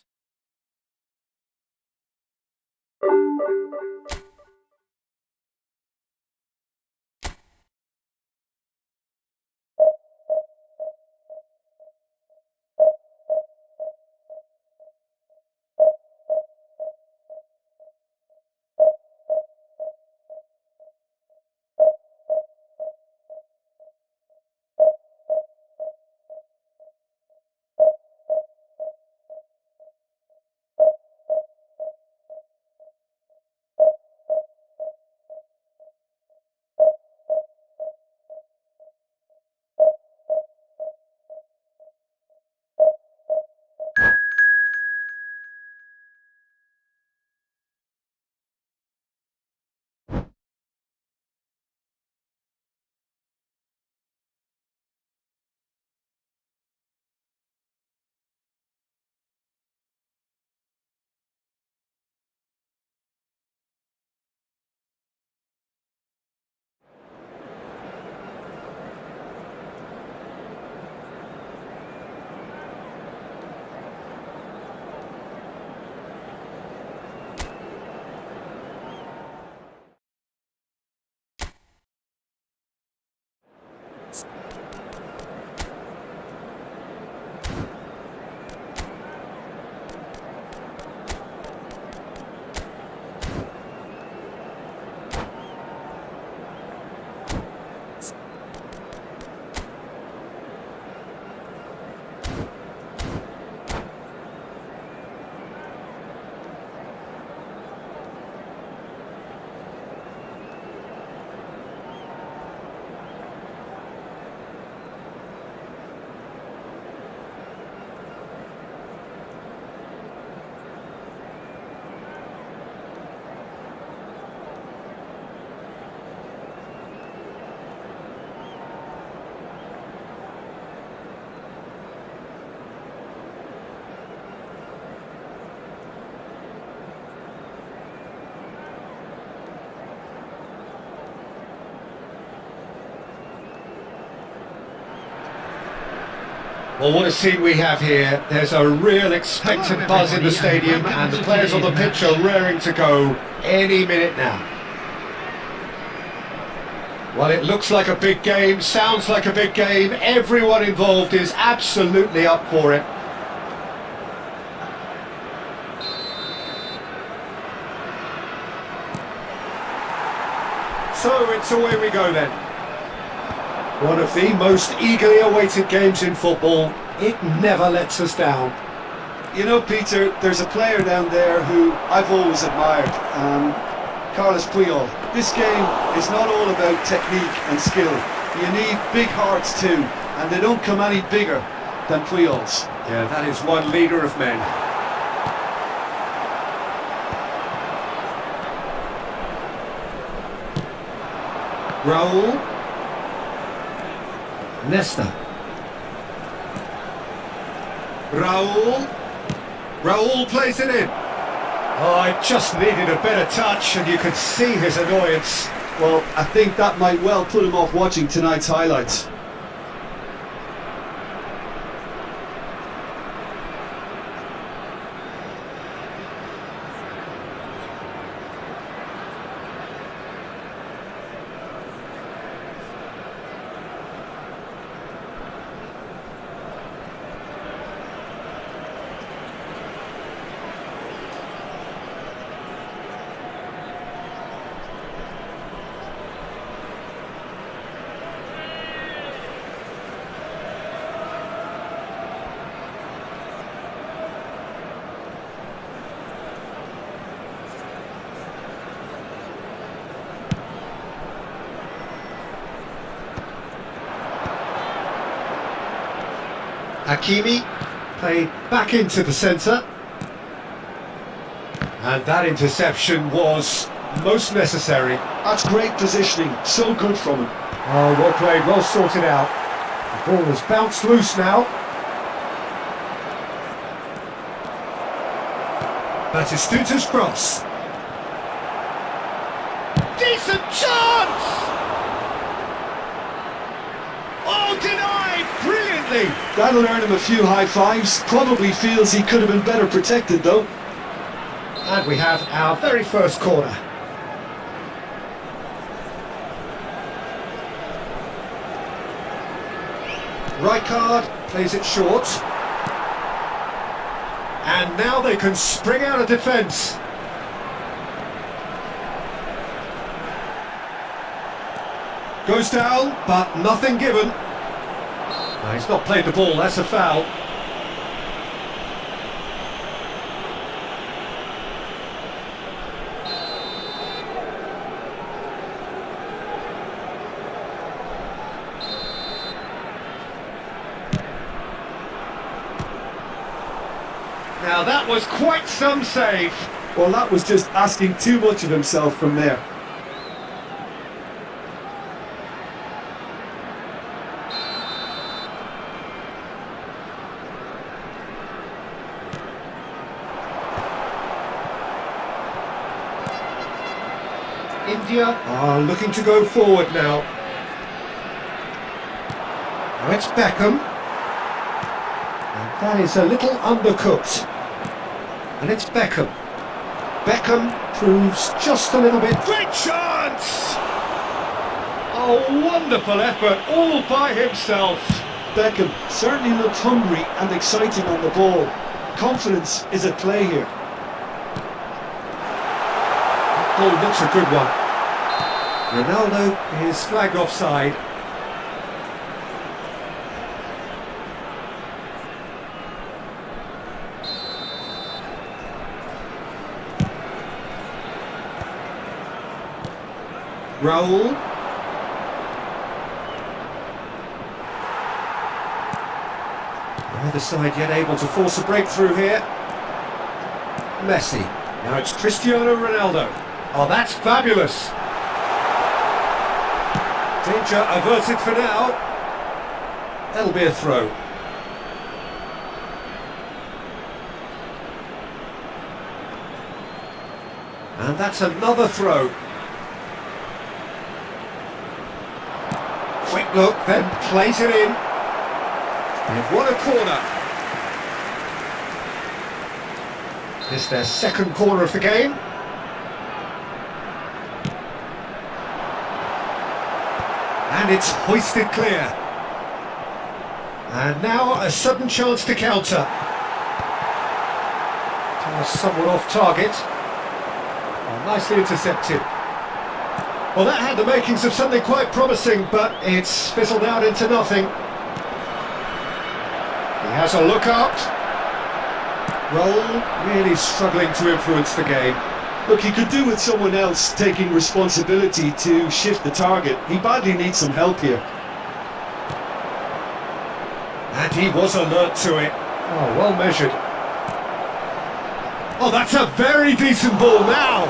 Well, what a scene we have here. There's a real expectant buzz in the stadium, and the players on the pitch are raring to go any minute now. Well, it looks like a big game, sounds like a big game. Everyone involved is absolutely up for it. So it's away we go then. One of the most eagerly awaited games in football. It never lets us down. You know, Peter, there's a player down there who I've always admired, Carlos Puyol. This game is not all about technique and skill. You need big hearts too, and they don't come any bigger than Puyol's. Yeah, that is one leader of men. Raul. Nesta. Raul plays it in. Oh, I just needed a better touch, and you could see his annoyance. Well, I think that might well put him off watching tonight's highlights. Hakimi played back into the centre, and that interception was most necessary. That's great positioning, so good from him. Oh, well played, well sorted out. The ball has bounced loose now. Batistuta's cross. Decent chance! Oh, denied brilliantly! That'll earn him a few high fives. Probably feels he could have been better protected though. And we have our very first corner. Rijkaard plays it short. And now they can spring out of defence. Goes down, but nothing given. No, he's not played the ball, that's a foul. Now that was quite some save. Well, that was just asking too much of himself from there. India are looking to go forward now. Now it's Beckham. And that is a little undercooked. And it's Beckham. Beckham proves just a little bit. Great chance! Oh, wonderful effort, all by himself. Beckham certainly looked hungry and exciting on the ball. Confidence is at play here. That ball looks a good one. Ronaldo is flagged offside. Raul. Neither side yet able to force a breakthrough here. Messi. Now it's Cristiano Ronaldo. Oh, that's fabulous. Danger averted for now. That'll be a throw. And that's another throw. Quick look, then plays it in. They've won a corner. This is their second corner of the game. And it's hoisted clear. And now a sudden chance to counter. Somewhat off target. Oh, nicely intercepted. Well, that had the makings of something quite promising, but it's fizzled out into nothing. He has a look out. Roll really struggling to influence the game. Look, he could do with someone else taking responsibility to shift the target. He badly needs some help here. And he was alert to it. Oh, well measured. Oh, that's a very decent ball now.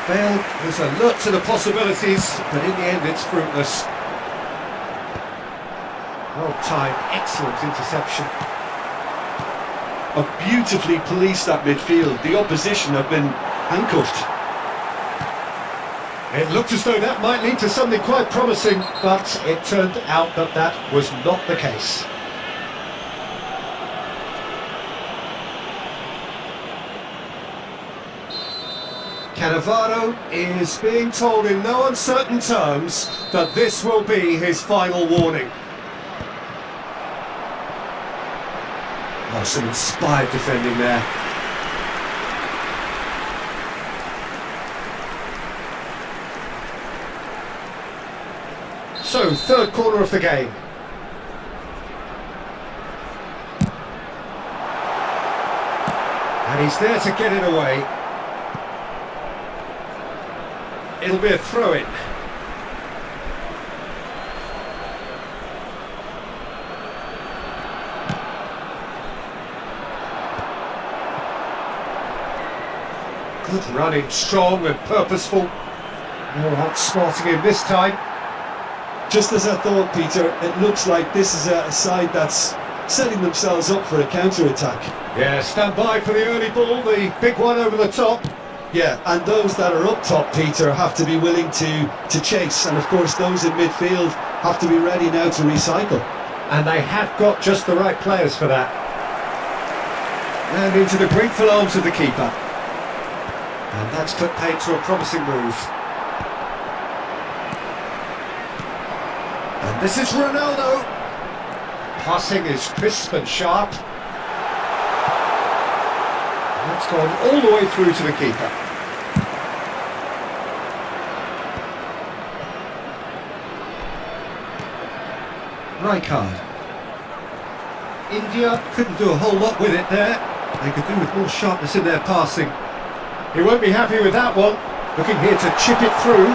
Bale was alert to the possibilities, but in the end it's fruitless. Well timed, excellent interception. Have beautifully policed that midfield. The opposition have been handcuffed. It looked as though that might lead to something quite promising, but it turned out that that was not the case. Cannavaro is being told in no uncertain terms that this will be his final warning. Oh, some inspired defending there. So, third corner of the game. And he's there to get it away. It'll be a throw-in. Good running, strong and purposeful. No outsmarting him this time. Just as I thought, Peter, it looks like this is a side that's setting themselves up for a counter-attack. Yeah, stand by for the early ball, the big one over the top. Yeah, and those that are up top, Peter, have to be willing to chase, and of course those in midfield have to be ready now to recycle. And they have got just the right players for that. And into the grateful arms of the keeper. And that's put paid to a promising move. And this is Ronaldo. Passing is crisp and sharp. That's gone all the way through to the keeper. Rijkaard. India couldn't do a whole lot with it there. They could do with more sharpness in their passing. He won't be happy with that one. Looking here to chip it through.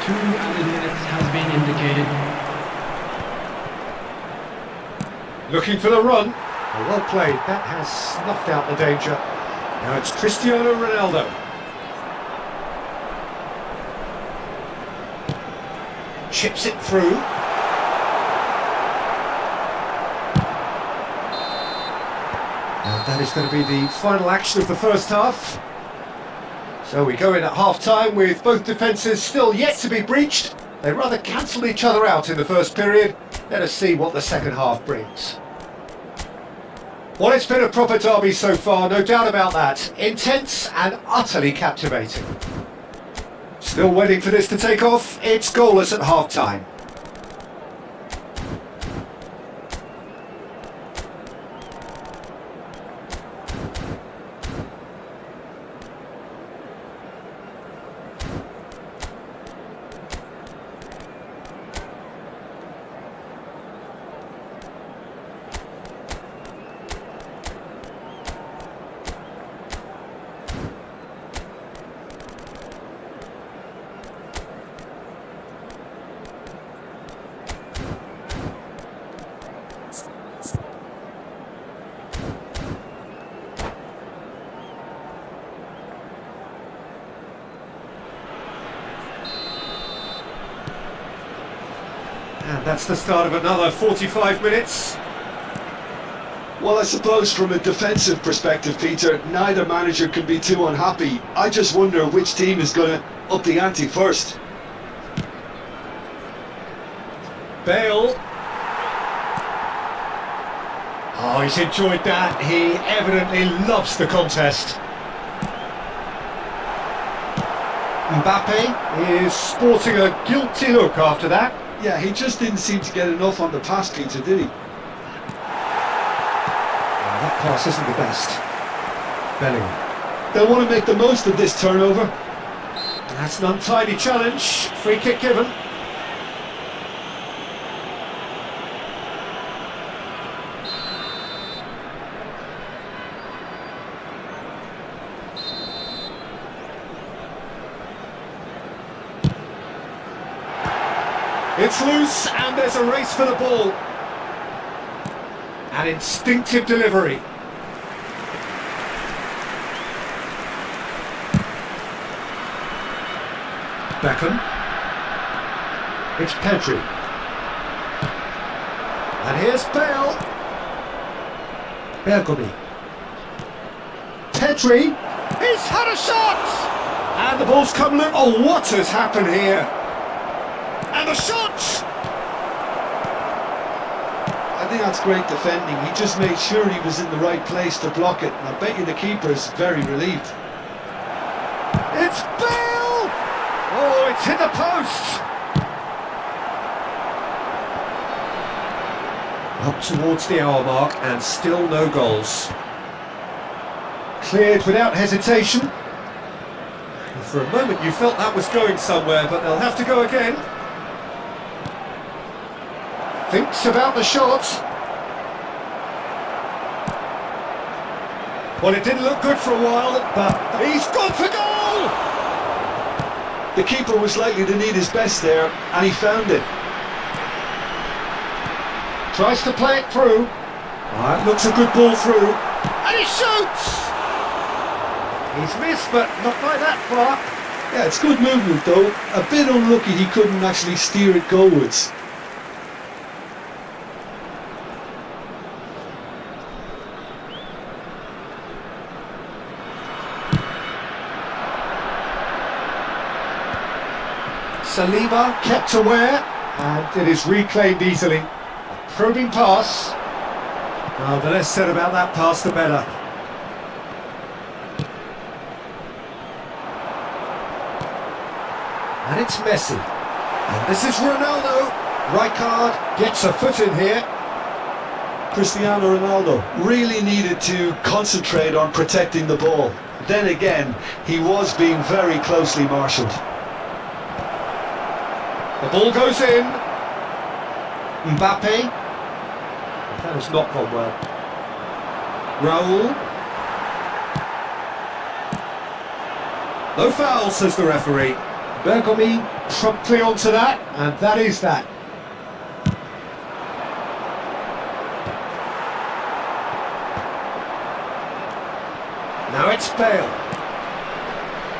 2 added minutes has been indicated. Looking for the run. Well played. That has snuffed out the danger. Now it's Cristiano Ronaldo. Chips it through. And that is going to be the final action of the first half. So we go in at half-time with both defences still yet to be breached. They rather cancelled each other out in the first period. Let us see what the second half brings. Well, it's been a proper derby so far, no doubt about that. Intense and utterly captivating. Still waiting for this to take off. It's goalless at half-time. And that's the start of another 45 minutes. Well, I suppose from a defensive perspective, Peter, neither manager can be too unhappy. I just wonder which team is going to up the ante first. Bale. Oh, he's enjoyed that. He evidently loves the contest. Mbappe is sporting a guilty look after that. Yeah, he just didn't seem to get enough on the pass, Peter, did he? That pass isn't the best. Bellingham. They'll want to make the most of this turnover. That's an untidy challenge. Free kick given. It's loose and there's a race for the ball. An instinctive delivery. Beckham. It's Pedri. And here's Bale. Bergomi. Pedri. He's had a shot! And the ball's come loose. Oh, what has happened here? And the shot! I think that's great defending. He just made sure he was in the right place to block it. And I bet you the keeper's very relieved. It's Bale! Oh, it's hit the post! Up towards the hour mark and still no goals. Cleared without hesitation. And for a moment you felt that was going somewhere, but they'll have to go again. Thinks about the shot. Well, it didn't look good for a while, but he's gone for goal! The keeper was likely to need his best there, and he found it. Tries to play it through. It looks a good ball through. And he shoots! He's missed, but not by that far. Yeah, it's good movement though. A bit unlucky he couldn't actually steer it goalwards. Saliba kept aware, and it is reclaimed easily. A probing pass. Oh, the less said about that pass, the better. And it's Messi. And this is Ronaldo. Rijkaard gets a foot in here. Cristiano Ronaldo really needed to concentrate on protecting the ball. Then again, he was being very closely marshalled. The ball goes in. Mbappe. That has not gone well. Raul. No foul, says the referee. Bergomi promptly onto that, and that is that. Now it's Bale.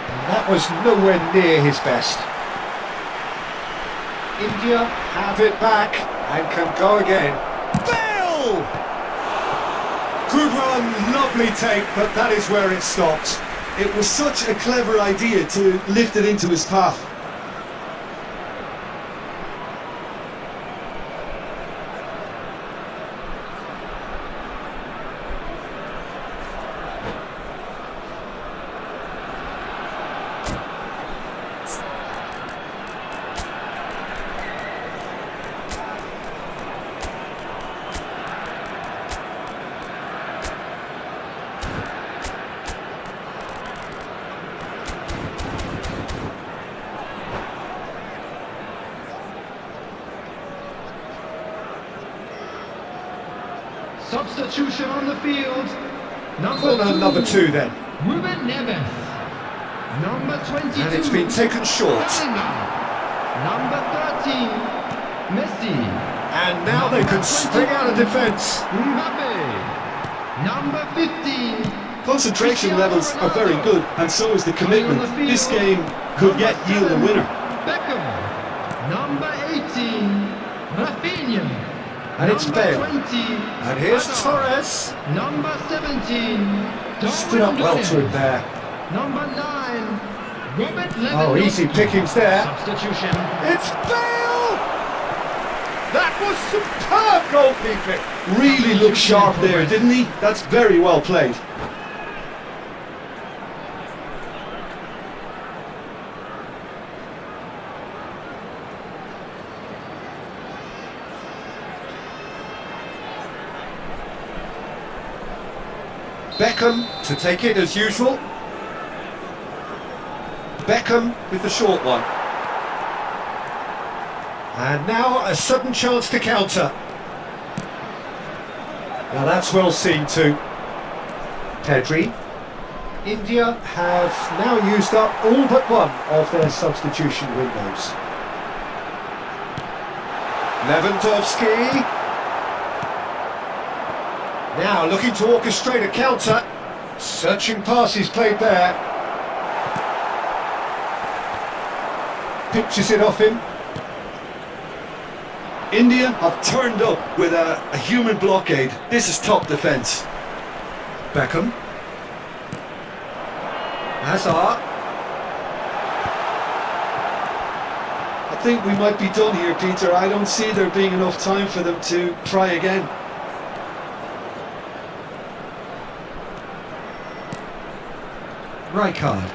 And that was nowhere near his best. India have it back and can go again. Bale! Good run, lovely take, but that is where it stopped. It was such a clever idea to lift it into his path. Substitution on the field. Number two then. Ruben Neves. Number 22. And it's been taken short. Number 13. Messi. And now they can spring out of defence. Mbappe. Number 15. Concentration levels are very good, and so is the commitment. This game could yet yield a winner. Beckham. Number 18. Rafinha. And it's Bale. 20, And here's Torres. Number 17. Stood up well to him there. Number 9. Robert Lewandowski. Oh, easy pickings there. Substitution. It's Bale! The was superb goalkeeping. Really looked sharp there, didn't he? That's very well played. Beckham to take it as usual. Beckham with the short one. And now a sudden chance to counter. Now that's well seen too. Pedri. India have now used up all but one of their substitution windows. Lewandowski. Now looking to orchestrate a counter. Searching passes played there. Pitches it off him. India have turned up with a human blockade. This is top defence. Beckham. Hazard. I think we might be done here, Peter. I don't see there being enough time for them to try again. Rijkaard.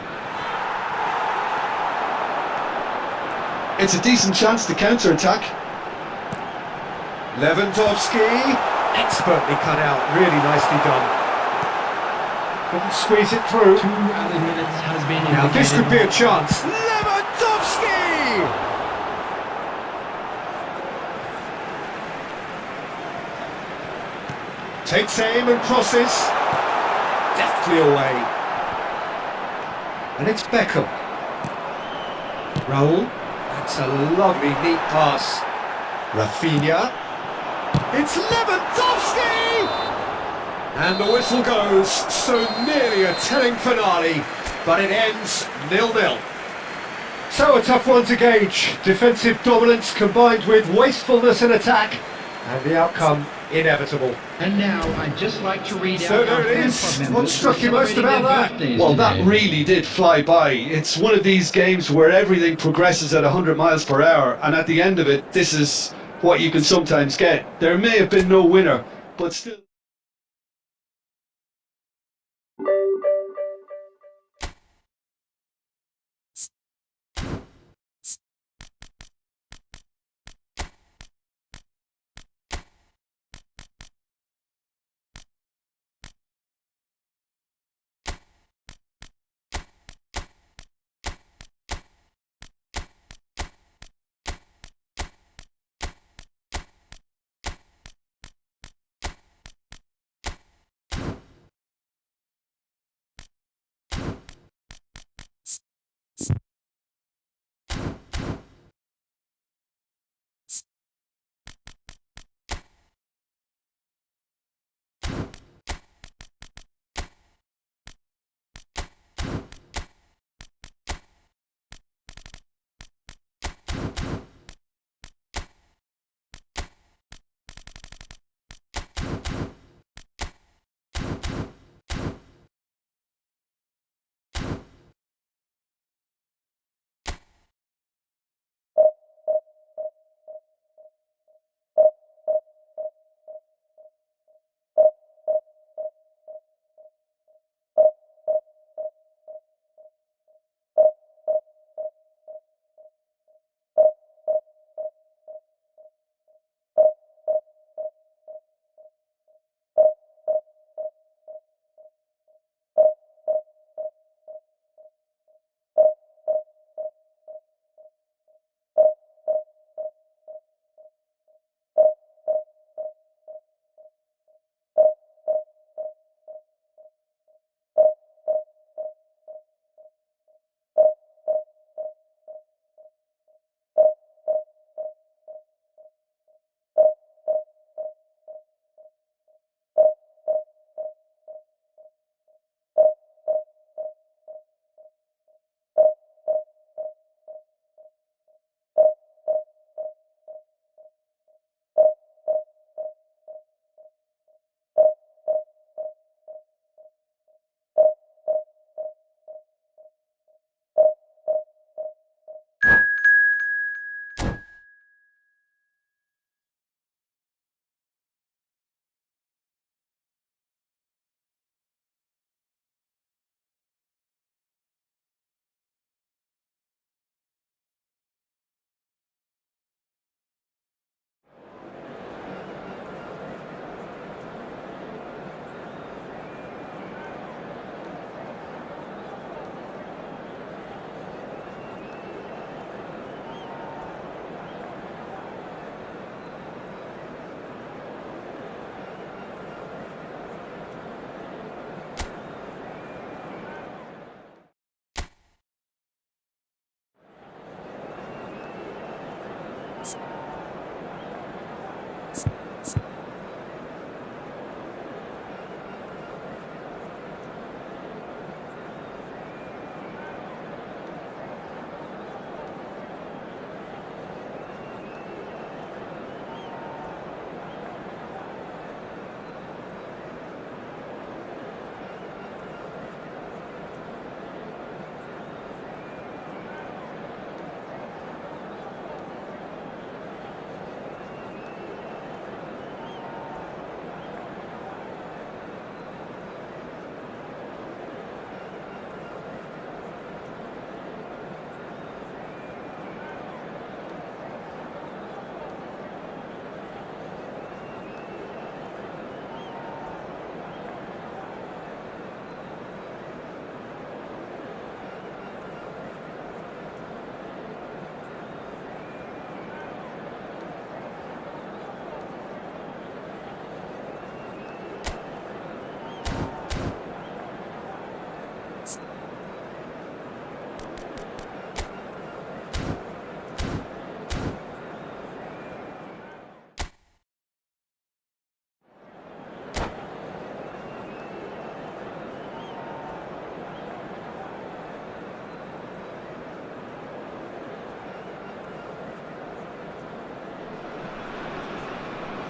It's a decent chance to counter-attack. Lewandowski. Expertly cut out, really nicely done. Couldn't squeeze it through. 2 added minutes has been Now indicated. this could be a chance. Lewandowski! Takes aim and crosses. Deftly away. And it's Beckham. Raul. That's a lovely, neat pass. Rafinha. It's Lewandowski! And the whistle goes, so nearly a telling finale, but it ends 0-0. So a tough one to gauge. Defensive dominance combined with wastefulness in attack, and the outcome inevitable. And now I'd just like to read So out there our it fan is. club members What struck you most celebrating about their that? birthdays Well, today. that really did fly by. It's one of these games where everything progresses at 100 miles per hour, and at the end of it, this is what you can sometimes get. There may have been no winner, but still...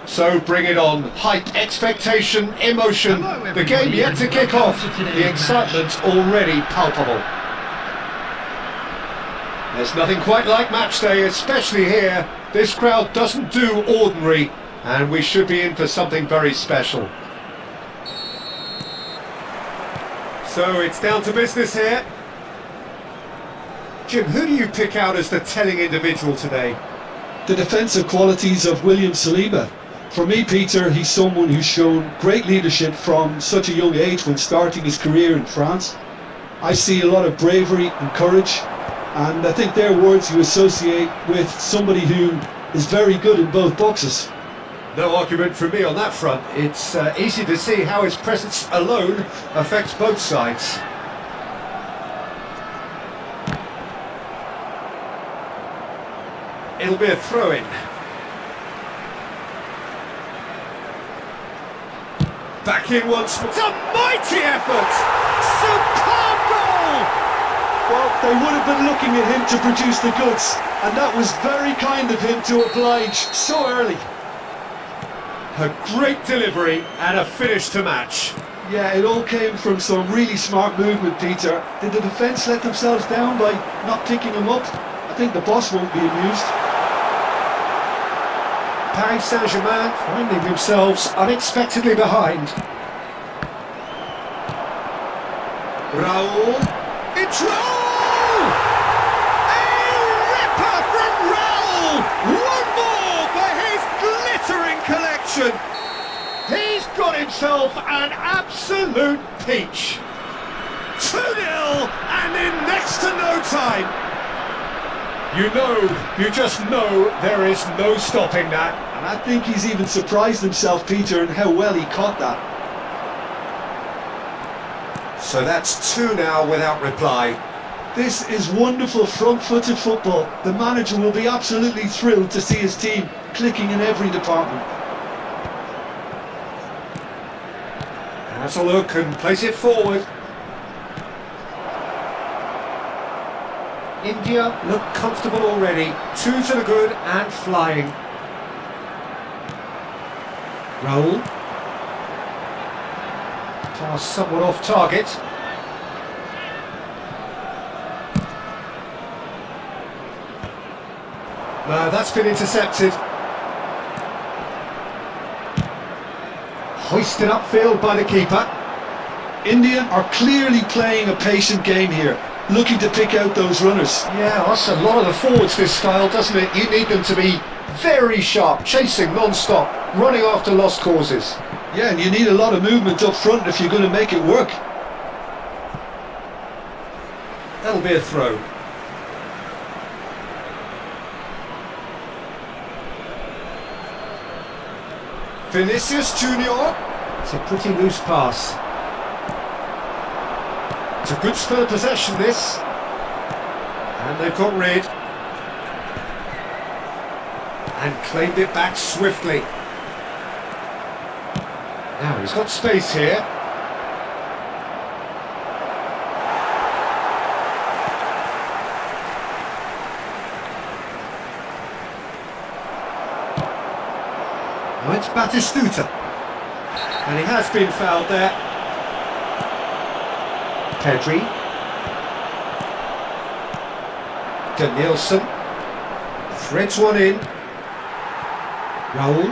So bring it on. Hype, expectation, emotion. The game yet to kick off. The excitement already palpable. There's nothing quite like match day, especially here. This crowd doesn't do ordinary, and we should be in for something very special. So it's down to business here. Jim, who do you pick out as the telling individual today? The defensive qualities of William Saliba. For me, Peter, he's someone who's shown great leadership from such a young age when starting his career in France. I see a lot of bravery and courage, and I think they're words you associate with somebody who is very good in both boxes. No argument from me on that front. It's easy to see how his presence alone affects both sides. It'll be a throw-in. Back in once more. It's a mighty effort! Superb goal! Well, they would have been looking at him to produce the goods, and that was very kind of him to oblige so early. A great delivery and a finish to match. Yeah, it all came from some really smart movement, Peter. Did the defence let themselves down by not picking him up? I think the boss won't be amused. Paris Saint-Germain finding themselves unexpectedly behind. Raul. It's Raul! A ripper from Raul! One more for his glittering collection! He's got himself an absolute peach. 2-0 and in next to no time. You just know there is no stopping that. And I think he's even surprised himself, Peter, in how well he caught that. So that's 2 now without reply. This is wonderful front-footed football. The manager will be absolutely thrilled to see his team clicking in every department. Has a look and plays it forward. India look comfortable already. 2 to the good and flying. Raul. Pass somewhat off target. No, that's been intercepted. Hoisted upfield by the keeper. India are clearly playing a patient game here, looking to pick out those runners. Yeah, that's a lot of the forwards, this style, doesn't it? You need them to be very sharp, chasing non-stop, running after lost causes. Yeah, and you need a lot of movement up front if you're going to make it work. That'll be a throw. Vinicius Junior. It's a pretty loose pass. It's a good spur possession, this. And they've got rid. And claimed it back swiftly. Now he's got space here. Now it's Batistuta. And he has been fouled there. Pedri. Danielson. Threads one in. Raul.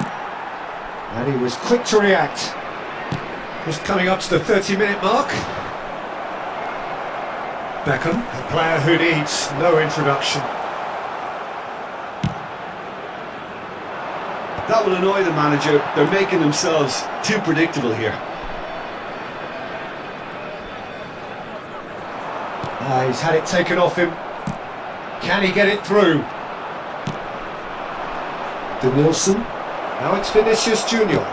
And he was quick to react. Just coming up to the 30-minute mark. Beckham, a player who needs no introduction. That will annoy the manager. They're making themselves too predictable here. He's had it taken off him. Can he get it through? Danielson. Now it's Vinicius Junior.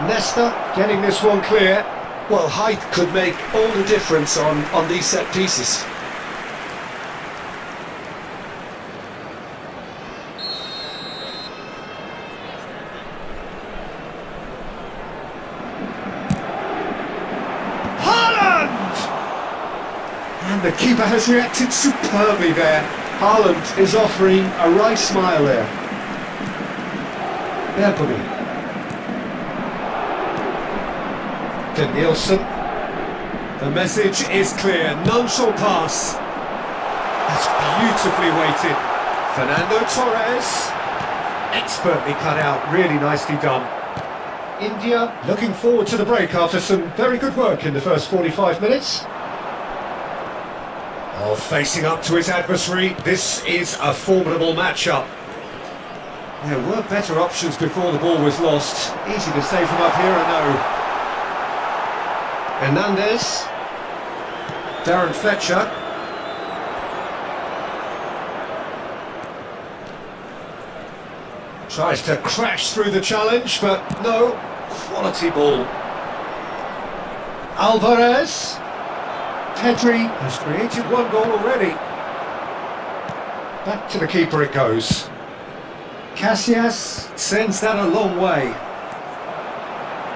Nesta getting this one clear. Well, height could make all the difference on these set pieces. And the keeper has reacted superbly there. Haaland is offering a wry smile there. Bergumi. To Nielsen. The message is clear, none shall pass. That's beautifully weighted. Fernando Torres. Expertly cut out, really nicely done. India looking forward to the break after some very good work in the first 45 minutes. Oh, facing up to his adversary, this is a formidable matchup. There were better options before the ball was lost. Easy to say from up here, I know. Hernandez. Darren Fletcher. Tries to crash through the challenge, but no. Quality ball. Alvarez. Pedri has created one goal already. Back to the keeper it goes. Casillas sends that a long way.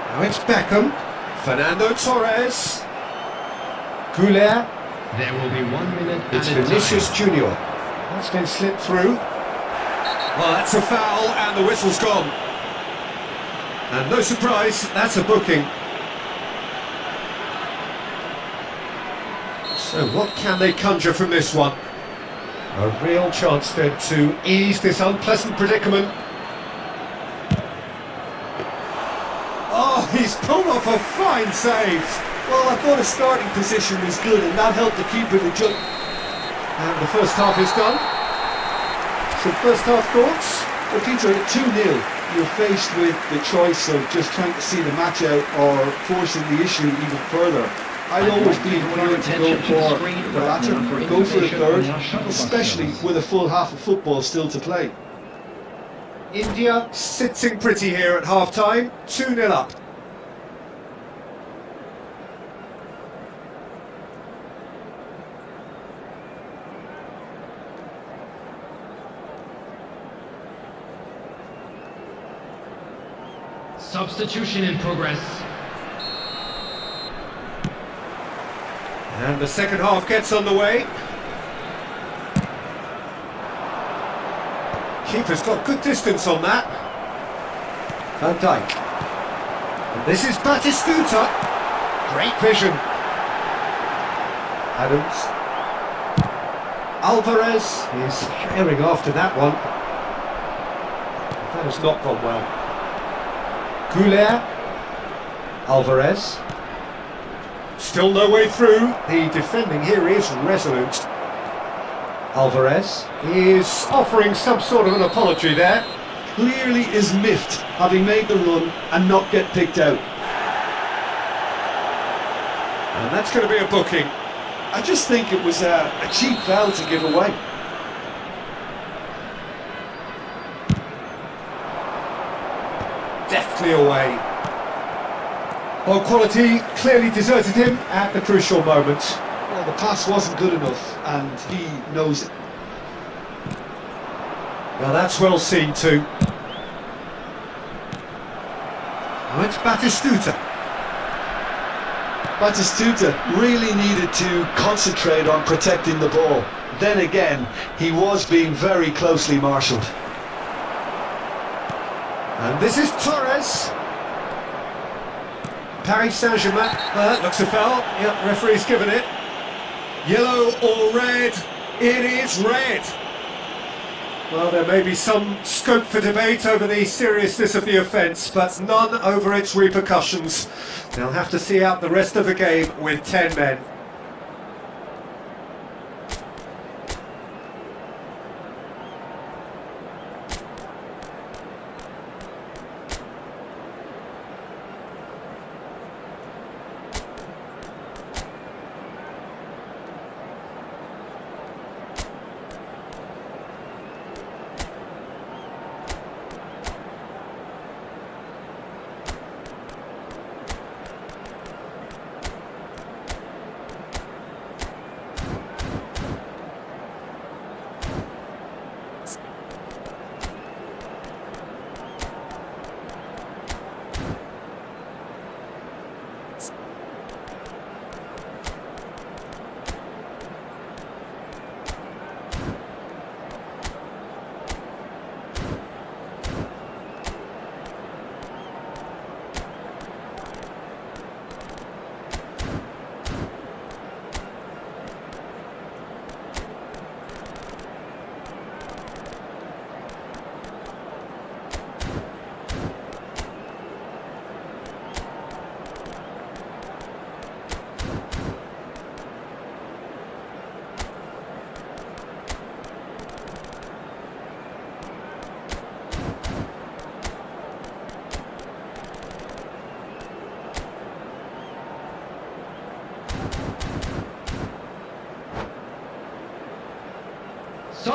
Now it's Beckham. Fernando Torres. Goulet. There will be 1 minute It's added Vinicius time. Junior. That's been slipped through. Well, that's a foul and the whistle's gone. And no surprise, that's a booking. So what can they conjure from this one? A real chance then to ease this unpleasant predicament. Oh, he's pulled off a fine save. Well, I thought his starting position was good, and that helped the keeper to jump. And the first half is done. So first half thoughts? Well, Peter, 2-0. You're faced with the choice of just trying to see the match out or forcing the issue even further. I'd always be inclined to go for the latter, go for the third, especially with a full half of football still to play. India sitting pretty here at half-time, 2-0 up. Substitution in progress. And the second half gets underway. Keeper's got good distance on that. Van Dijk. And this is Batistuta. Great vision. Adams. Alvarez is herring after that one. That has not gone well. Goulet. Alvarez. Still no way through. The defending here is resolute. Alvarez is offering some sort of an apology there. Clearly is miffed, having made the run and not get picked out. And that's going to be a booking. I just think it was a cheap foul to give away. Deftly away. Well, quality clearly deserted him at the crucial moment. Well, the pass wasn't good enough, and he knows it. Now that's well seen too. Now it's Batistuta. Batistuta really needed to concentrate on protecting the ball. Then again, he was being very closely marshalled. And this is Torres. Paris Saint-Germain. That looks a foul. Yep, referee's given it. Yellow or red? It is red. Well, there may be some scope for debate over the seriousness of the offence, but none over its repercussions. They'll have to see out the rest of the game with 10 men.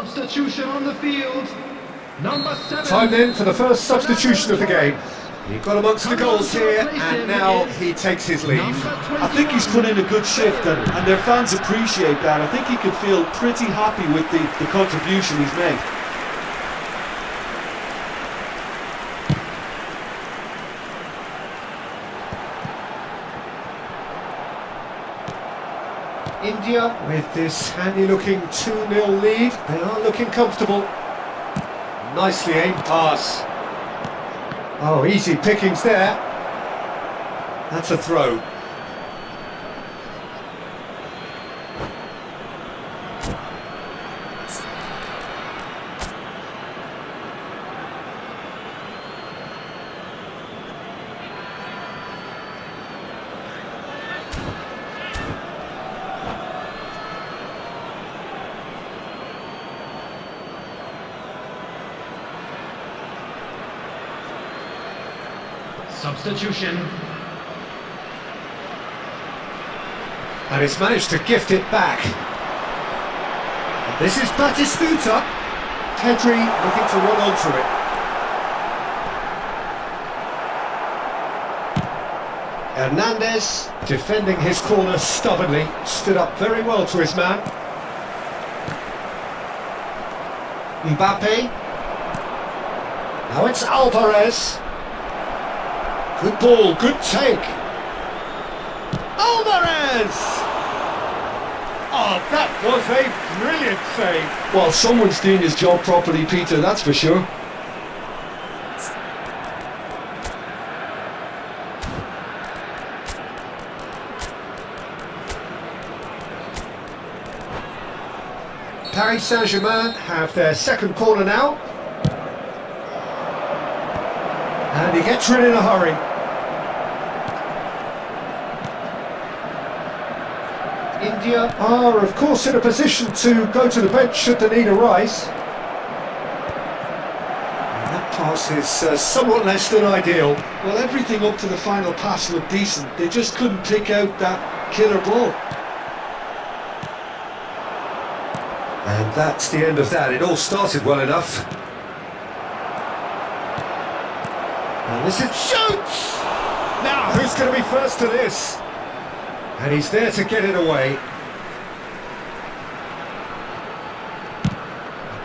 Substitution on the field. Number 7. Time then for the first substitution of the game. He got amongst the goals here, and now he takes his leave. I think he's put in a good shift, and their fans appreciate that. I think he could feel pretty happy with the contribution he's made. India, with this handy-looking 2-0 lead, they are looking comfortable. Nicely aimed pass. Oh, easy pickings there. That's a throw. Substitution. And he's managed to gift it back. And this is Batistuta. Pedri looking to run onto it. Hernandez, defending his corner stubbornly, stood up very well to his man. Mbappe. Now it's Alvarez. Good ball, good take. Alvarez! Oh, that was a brilliant save. Well, someone's doing his job properly, Peter, that's for sure. Paris Saint-Germain have their second corner now. And he gets rid in a hurry. India are, of course, in a position to go to the bench should the need arise. And that pass is somewhat less than ideal. Well, everything up to the final pass looked decent. They just couldn't pick out that killer ball. And that's the end of that. It all started well enough. And this is shoots! Now, who's going to be first to this? And he's there to get it away.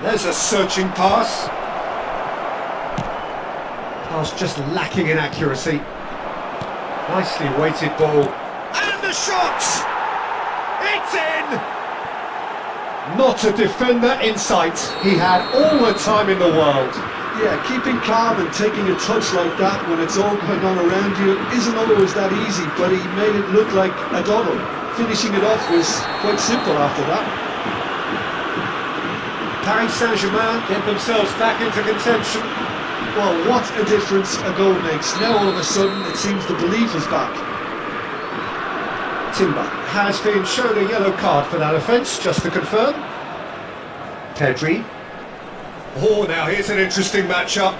There's a searching pass. Pass just lacking in accuracy. Nicely weighted ball. And the shot! It's in! Not a defender in sight. He had all the time in the world. Yeah, keeping calm and taking a touch like that when it's all going on around you isn't always that easy, but he made it look like a double. Finishing it off was quite simple after that. Paris Saint-Germain get themselves back into contention. Well, what a difference a goal makes. Now all of a sudden it seems the belief is back. Timber has been shown a yellow card for that offence, just to confirm. Pedri. Oh, now here's an interesting matchup.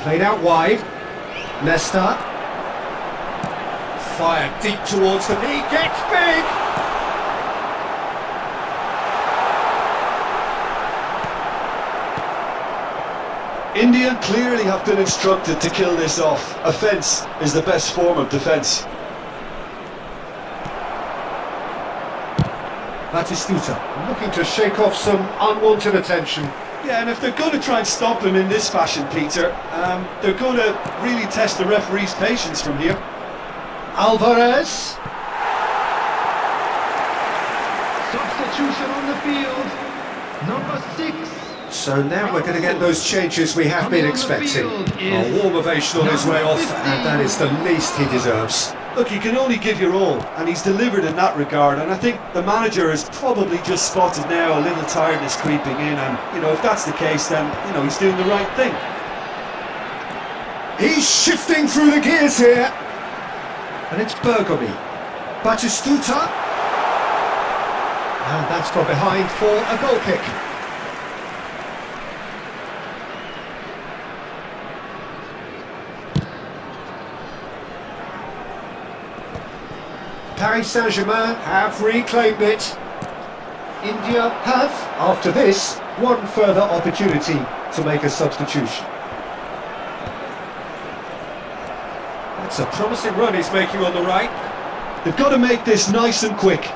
Played out wide. Nesta. Fired deep towards the knee. Gets big! India clearly have been instructed to kill this off. Offence is the best form of defence. Batistuta looking to shake off some unwanted attention. Yeah, and if they're going to try and stop him in this fashion, Peter, they're going to really test the referee's patience from here. Alvarez. Substitution on the field. Number 6. So now we're going to get those changes we have been expecting. A warm ovation on his way off, and that is the least he deserves. Look, you can only give your all, and he's delivered in that regard, and I think the manager has probably just spotted now a little tiredness creeping in, and, you know, if that's the case, then, you know, he's doing the right thing. He's shifting through the gears here. And it's Bergomi. Batistuta. And that's gone behind for a goal kick. Paris Saint-Germain have reclaimed it. India have, after this, one further opportunity to make a substitution. That's a promising run he's making on the right. They've got to make this nice and quick.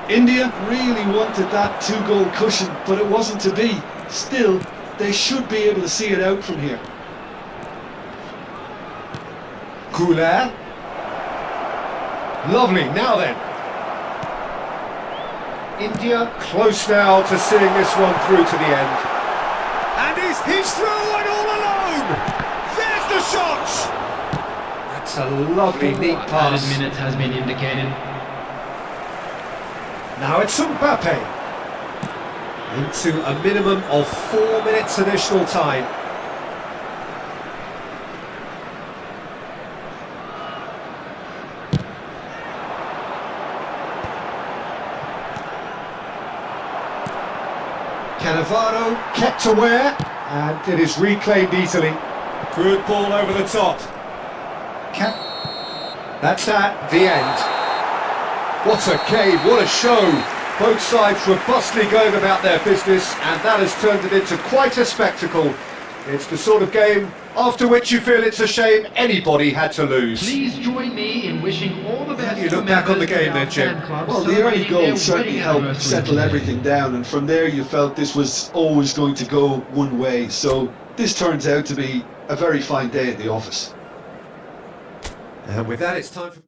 India really wanted that 2-goal cushion, but it wasn't to be. Still, they should be able to see it out from here. Cooler. Lovely, now then. India close now to seeing this one through to the end. And he's through and all alone! There's the shot! That's a lovely, neat pass. Added minutes has been indicated. Now it's Mbappe. Into a minimum of 4 minutes additional time. Cannavaro kept aware, and it is reclaimed easily. Good ball over the top. That's at the end. What a game, what a show. Both sides robustly going about their business, and that has turned it into quite a spectacle. It's the sort of game after which you feel it's a shame anybody had to lose. Please join me in wishing all the best. You look back on the game then, Jim. Well, the early goal certainly helped settle everything down, and from there you felt this was always going to go one way. So this turns out to be a very fine day at the office. And with that, it's time for...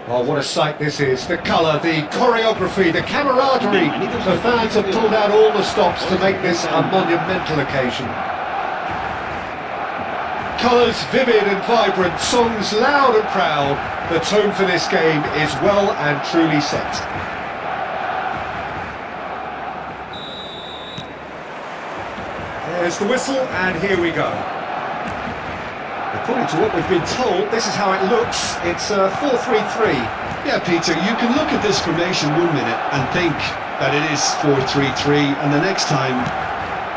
Oh, what a sight this is. The colour, the choreography, the camaraderie. The fans have pulled out all the stops to make this a monumental occasion. Colours vivid and vibrant, songs loud and proud. The tone for this game is well and truly set. There's the whistle, and here we go. According to what we've been told, this is how it looks. It's 4-3-3. Yeah, Peter, you can look at this formation 1 minute and think that it is 4-3-3, and the next time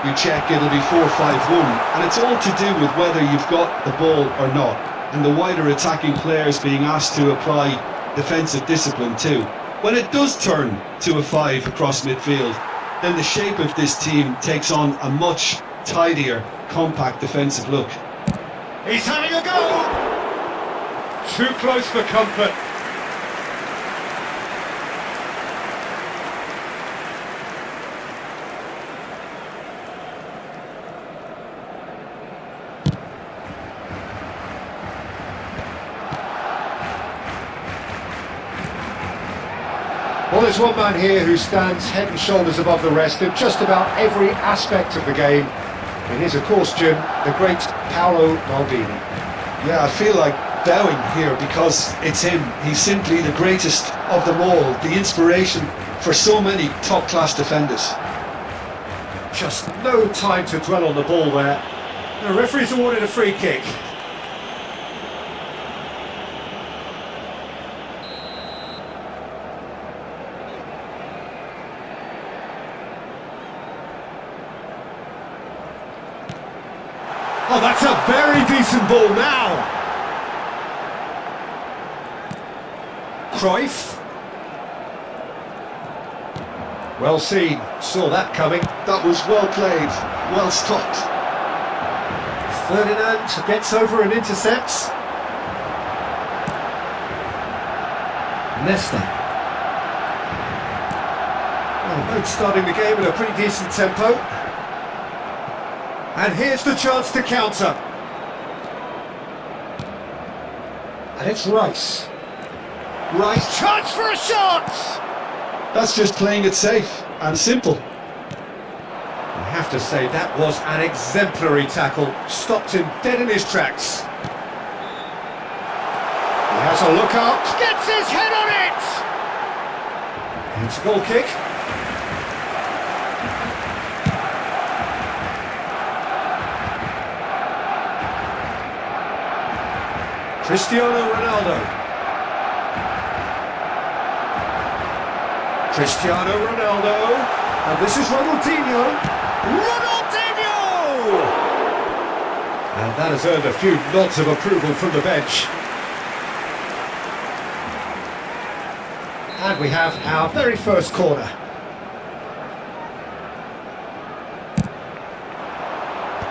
you check it'll be 4-5-1, and it's all to do with whether you've got the ball or not, and the wider attacking players being asked to apply defensive discipline too. When it does turn to a 5 across midfield, then the shape of this team takes on a much tidier, compact defensive look. He's having a go! Too close for comfort. Well, there's one man here who stands head and shoulders above the rest in just about every aspect of the game. It is, of course, Jim, the great Paolo Maldini. Yeah, I feel like bowing here because it's him. He's simply the greatest of them all, the inspiration for so many top-class defenders. Just no time to dwell on the ball there. The referee's awarded a free kick. Oh, that's a very decent ball now. Cruyff. Well seen, saw that coming. That was well played, well stopped. Ferdinand gets over and intercepts. Nesta. Well, both starting the game at a pretty decent tempo. And here's the chance to counter. And it's Rice. Rice, chance for a shot! That's just playing it safe and simple. I have to say that was an exemplary tackle. Stopped him dead in his tracks. He has a look up, gets his head on it! It's a goal kick. Cristiano Ronaldo. Cristiano Ronaldo. And this is Ronaldinho. Ronaldinho! And that has earned a few nods of approval from the bench. And we have our very first corner.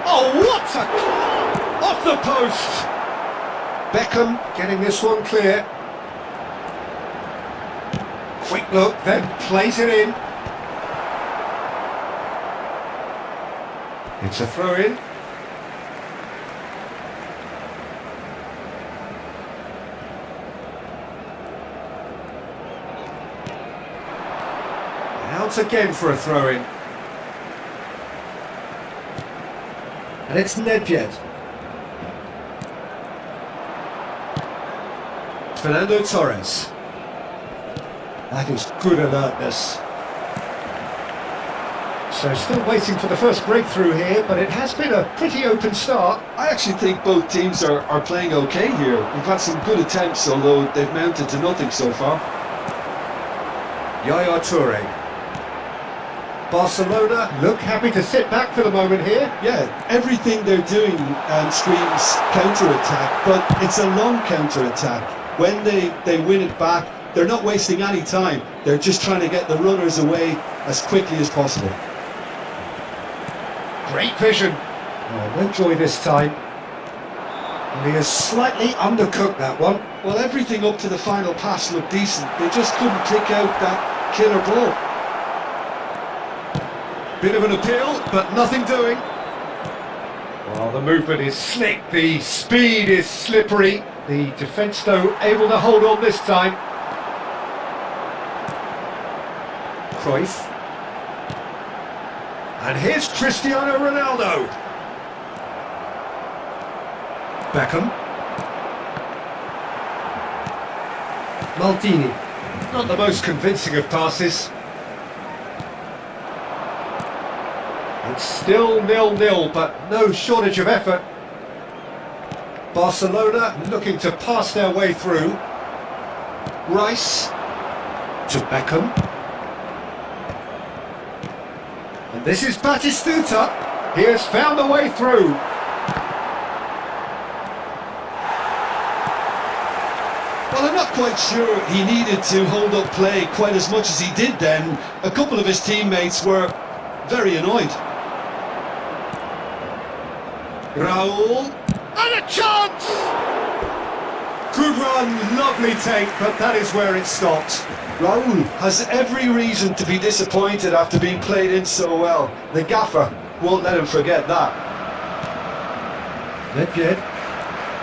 Oh, what a... off the post! Beckham getting this one clear. Quick look, then plays it in. It's a throw-in. Out again for a throw-in. And it's Nedved. Fernando Torres. That is good alertness. So still waiting for the first breakthrough here, but it has been a pretty open start. I actually think both teams are playing okay here. We've had some good attempts, although they've mounted to nothing so far. Yaya Toure. Barcelona look happy to sit back for the moment here. Yeah, everything they're doing screams counter-attack, but it's a long counter-attack. When they win it back, they're not wasting any time. They're just trying to get the runners away as quickly as possible. Great vision. Oh, no joy this time. And he has slightly undercooked that one. Well, everything up to the final pass looked decent. They just couldn't pick out that killer ball. Bit of an appeal, but nothing doing. Well, the movement is slick, the speed is slippery. The defence, though, able to hold on this time. Cruyff. And here's Cristiano Ronaldo. Beckham. Maldini. Not the most convincing of passes. It's still 0-0, but no shortage of effort. Barcelona looking to pass their way through. Rice to Beckham. And this is Batistuta. He has found a way through. Well, I'm not quite sure he needed to hold up play quite as much as he did then. A couple of his teammates were very annoyed. Raul. And a chance! Good run, lovely take, but that is where it stopped. Raul has every reason to be disappointed after being played in so well. The gaffer won't let him forget that. Nedved.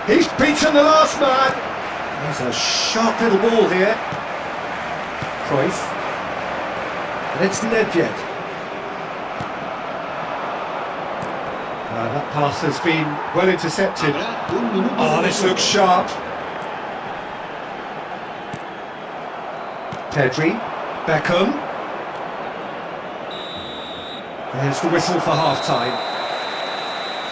He's beaten the last man. There's a sharp little ball here. Cruyff. And it's Nedved. That pass has been well intercepted. Avrà un minuto Oh, di this recupero. looks sharp. Pedri, Beckham. There's the whistle for half-time.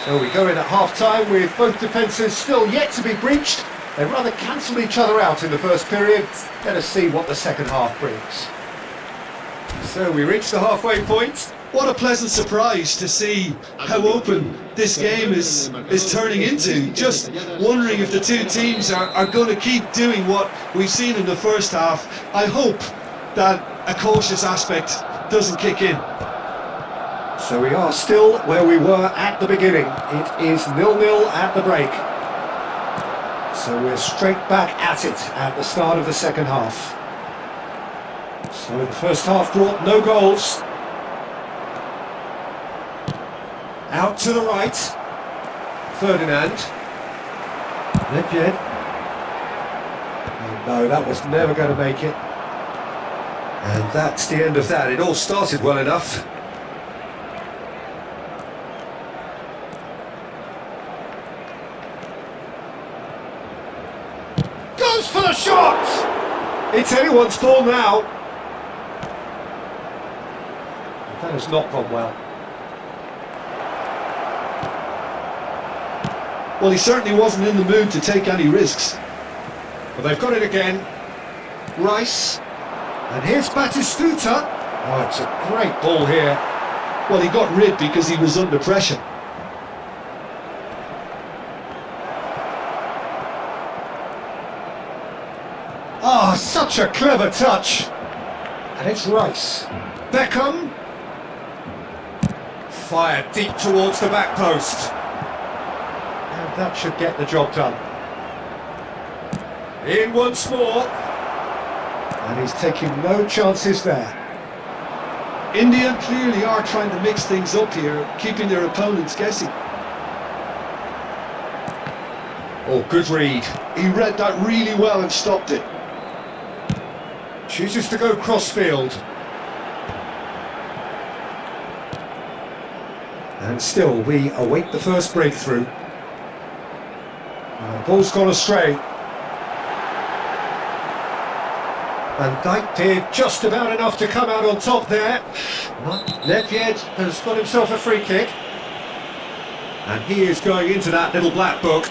So we go in at half-time with both defences still yet to be breached. They rather cancelled each other out in the first period. Let us see what the second half brings. So we reach the halfway point. What a pleasant surprise to see how open this game is turning into. Just wondering if the two teams are going to keep doing what we've seen in the first half. I hope that a cautious aspect doesn't kick in. So we are still where we were at the beginning. It is 0-0 at the break. So we're straight back at it at the start of the second half. So the first half brought no goals. Out to the right. Ferdinand. Lepjed. Oh no, that was never going to make it. And that's the end of that. It all started well enough. Goes for the shot! It's anyone's ball now. That has not gone well. Well, he certainly wasn't in the mood to take any risks. But they've got it again. Rice. And here's Batistuta. Oh, it's a great ball here. Well, he got rid because he was under pressure. Oh, such a clever touch. And it's Rice. Beckham. Fired deep towards the back post. And that should get the job done. In once more. And he's taking no chances there. India clearly are trying to mix things up here, keeping their opponents guessing. Oh, good read. He read that really well and stopped it. Chooses to go cross-field. And still, we await the first breakthrough. The ball's gone astray. Van Dijk did just about enough to come out on top there. Lepjed has got himself a free kick. And he is going into that little black book.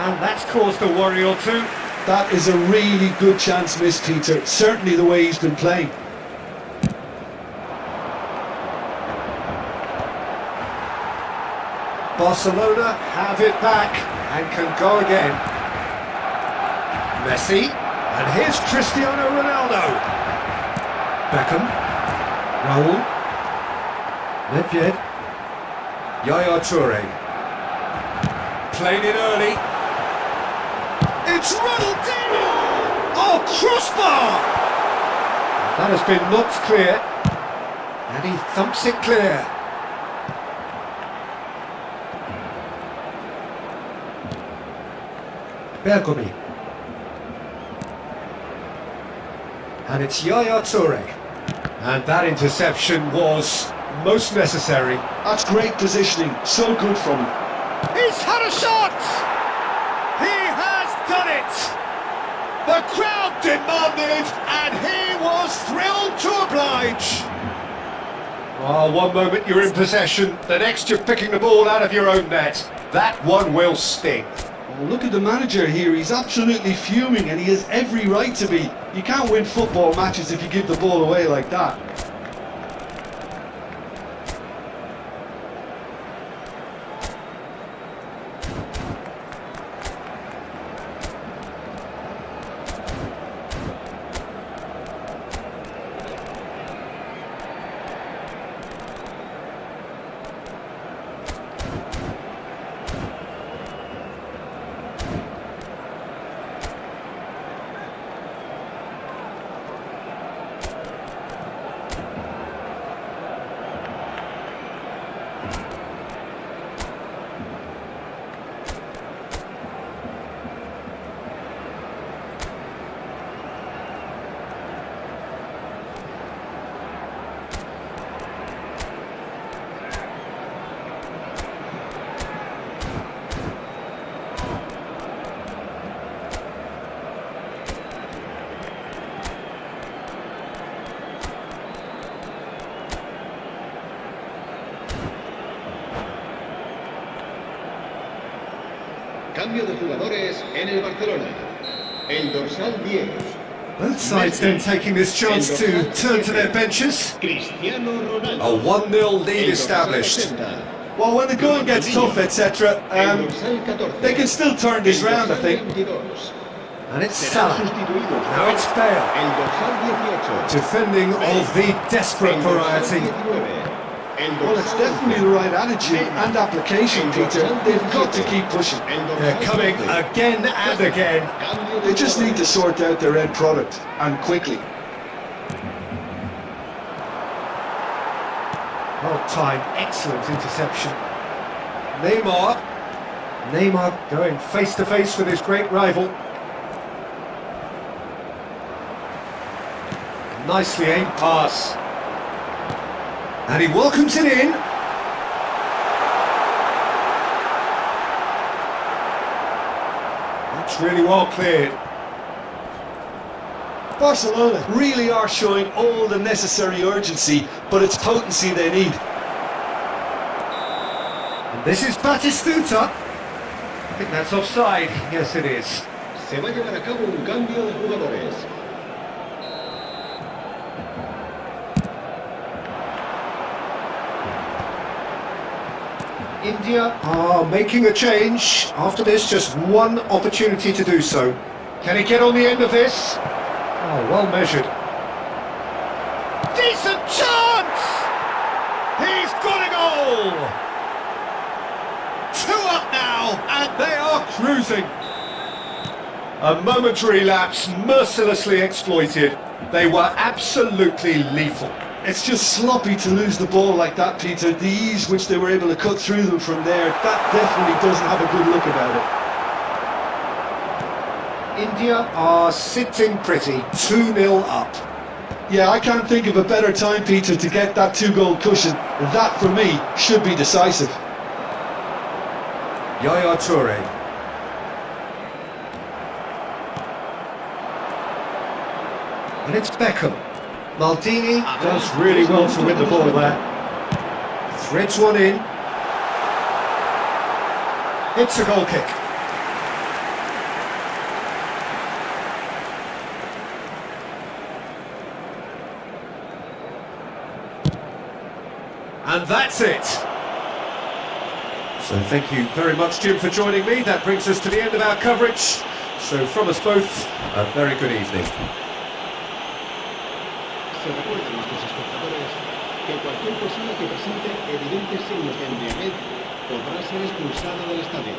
And that's caused a worry or two. That is a really good chance missed, Peter. Certainly the way he's been playing. Barcelona have it back and can go again. Messi, and here's Cristiano Ronaldo. Beckham, Raul, Lepjed, Yaya Toure. Played it early. It's Ronaldinho! Oh, crossbar! That has been knocked clear. And he thumps it clear. Bergomi. And it's Yaya Toure. And that interception was most necessary. That's great positioning. So good from him. He's had a shot! He has done it! The crowd demanded, and he was thrilled to oblige. Oh, one moment you're in possession, the next you're picking the ball out of your own net. That one will sting. Oh, look at the manager here. He's absolutely fuming, and he has every right to be. You can't win football matches if you give the ball away like that. Cambio de jugadores en el Barcelona. El dorsal 10. Both sides then taking this chance to turn to their benches. Cristiano Ronaldo. A 1-0 lead established. Well, when the going gets tough, etc., they can still turn this round, I think. And it's Salah. Now it's Bale. Defending of the desperate variety. Well, it's definitely the right attitude and application, Peter. They've got to keep pushing. They're coming again and again. They just need to sort out their end product, and quickly. Well timed, excellent interception. Neymar going face to face with his great rival. Nicely aimed pass. And he welcomes it in. That's really well cleared. Barcelona really are showing all the necessary urgency, but it's potency they need. And this is Batistuta. I think that's offside. Yes, it is. Se va a llevar a cabo un cambio de jugadores. India are making a change. After this, just one opportunity to do so. Can he get on the end of this? Oh, well measured. Decent chance! He's got a goal! 2 up now, and they are cruising. A momentary lapse mercilessly exploited. They were absolutely lethal. It's just sloppy to lose the ball like that, Peter. The ease which they were able to cut through them from there, that definitely doesn't have a good look about it. India are sitting pretty, 2-0 up. Yeah, I can't think of a better time, Peter, to get that 2-goal cushion. That, for me, should be decisive. Yaya Toure. And it's Beckham. Maldini does really well to win the ball there. Threads one in. It's a goal kick. And that's it. So thank you very much, Jim, for joining me. That brings us to the end of our coverage. So from us both, a very good evening. Se recuerda a nuestros espectadores que cualquier persona que presente evidentes signos de embriaguez podrá ser expulsada del estadio.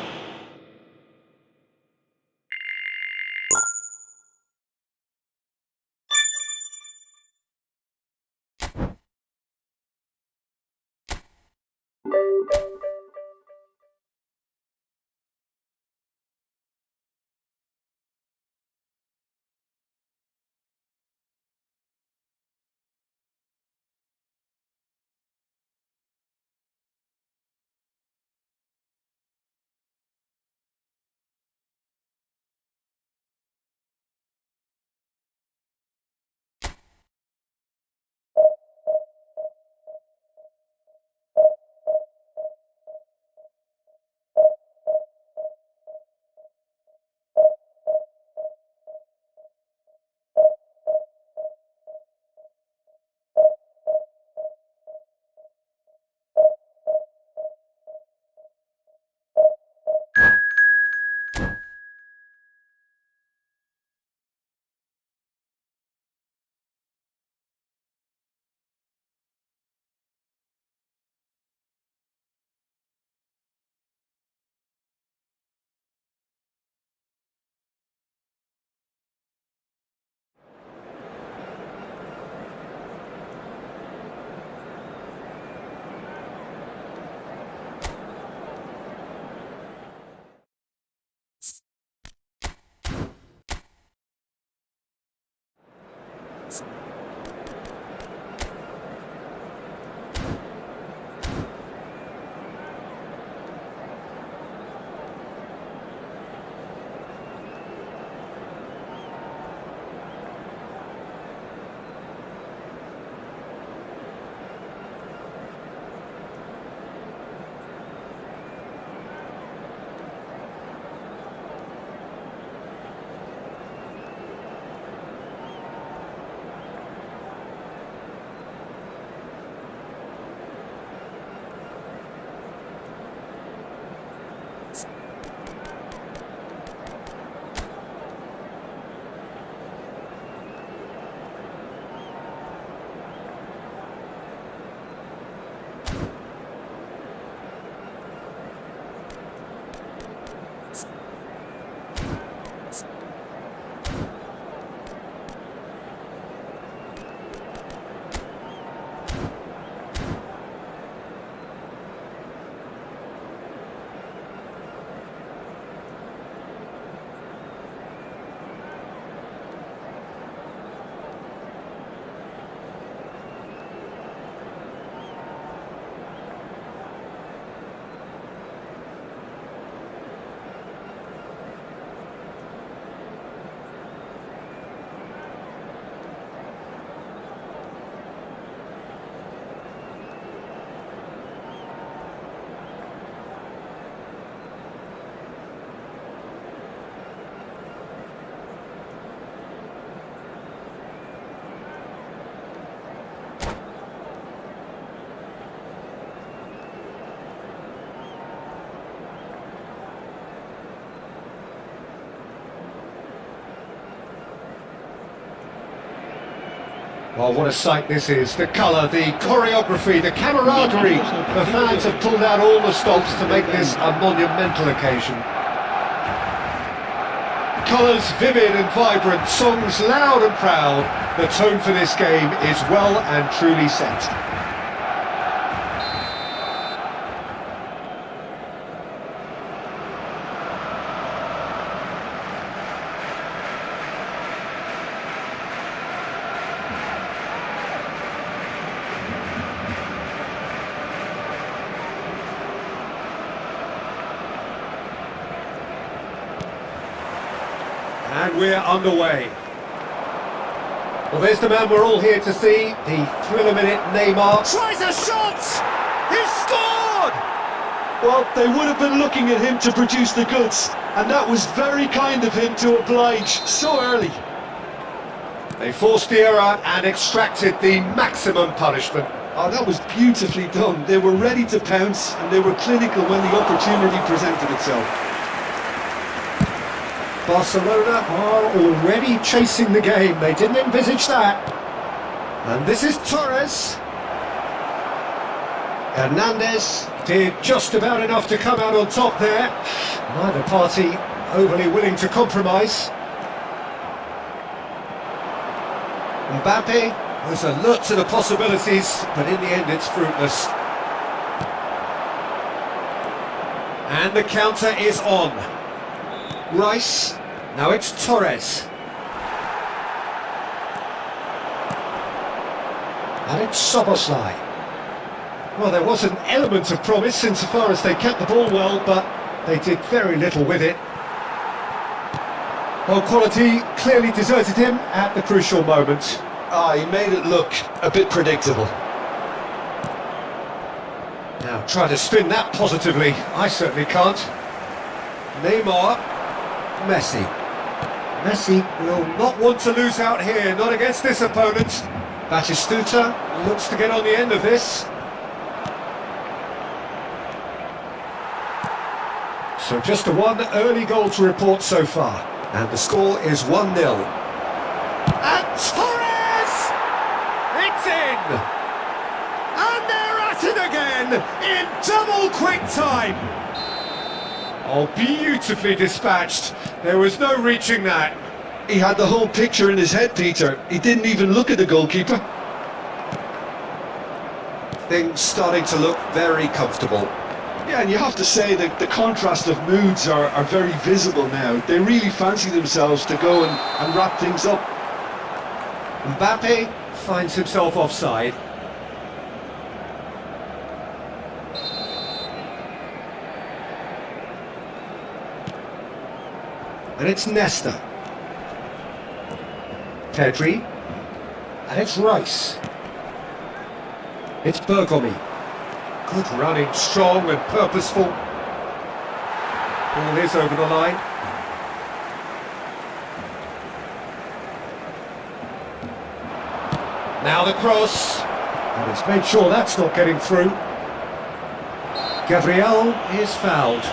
Oh, what a sight this is. The colour, the choreography, the camaraderie. The fans have pulled out all the stops to make this a monumental occasion. Colours vivid and vibrant, songs loud and proud. The tone for this game is well and truly set. And we're underway. Well, there's the man we're all here to see, the thriller-minute Neymar. Tries a shot! He's scored! Well, they would have been looking at him to produce the goods, and that was very kind of him to oblige so early. They forced the error and extracted the maximum punishment. Oh, that was beautifully done. They were ready to pounce, and they were clinical when the opportunity presented itself. Barcelona are already chasing the game. They didn't envisage that. And this is Torres. Hernandez did just about enough to come out on top there. Neither party overly willing to compromise. Mbappe was alert to the possibilities, but in the end it's fruitless. And the counter is on. Rice, now it's Torres. And it's Szoboszlai. Well, there was an element of promise insofar as they kept the ball well, but they did very little with it. Well, quality clearly deserted him at the crucial moment. Ah, he made it look a bit predictable. Now, try to spin that positively. I certainly can't. Neymar. Messi. Messi will not want to lose out here, not against this opponent. Batistuta looks to get on the end of this. So just a one early goal to report so far. And the score is 1-0. And Torres! It's in! And they're at it again in double quick time. Oh, beautifully dispatched. There was no reaching that. He had the whole picture in his head, Peter. He didn't even look at the goalkeeper. Things starting to look very comfortable. Yeah, and you have to say that the contrast of moods are very visible now. They really fancy themselves to go and wrap things up. Mbappe finds himself offside. And it's Nesta. Pedri. And it's Rice. It's Bergomi. Good running, strong and purposeful. Ball is over the line. Now the cross. And it's made sure that's not getting through. Gabriel is fouled.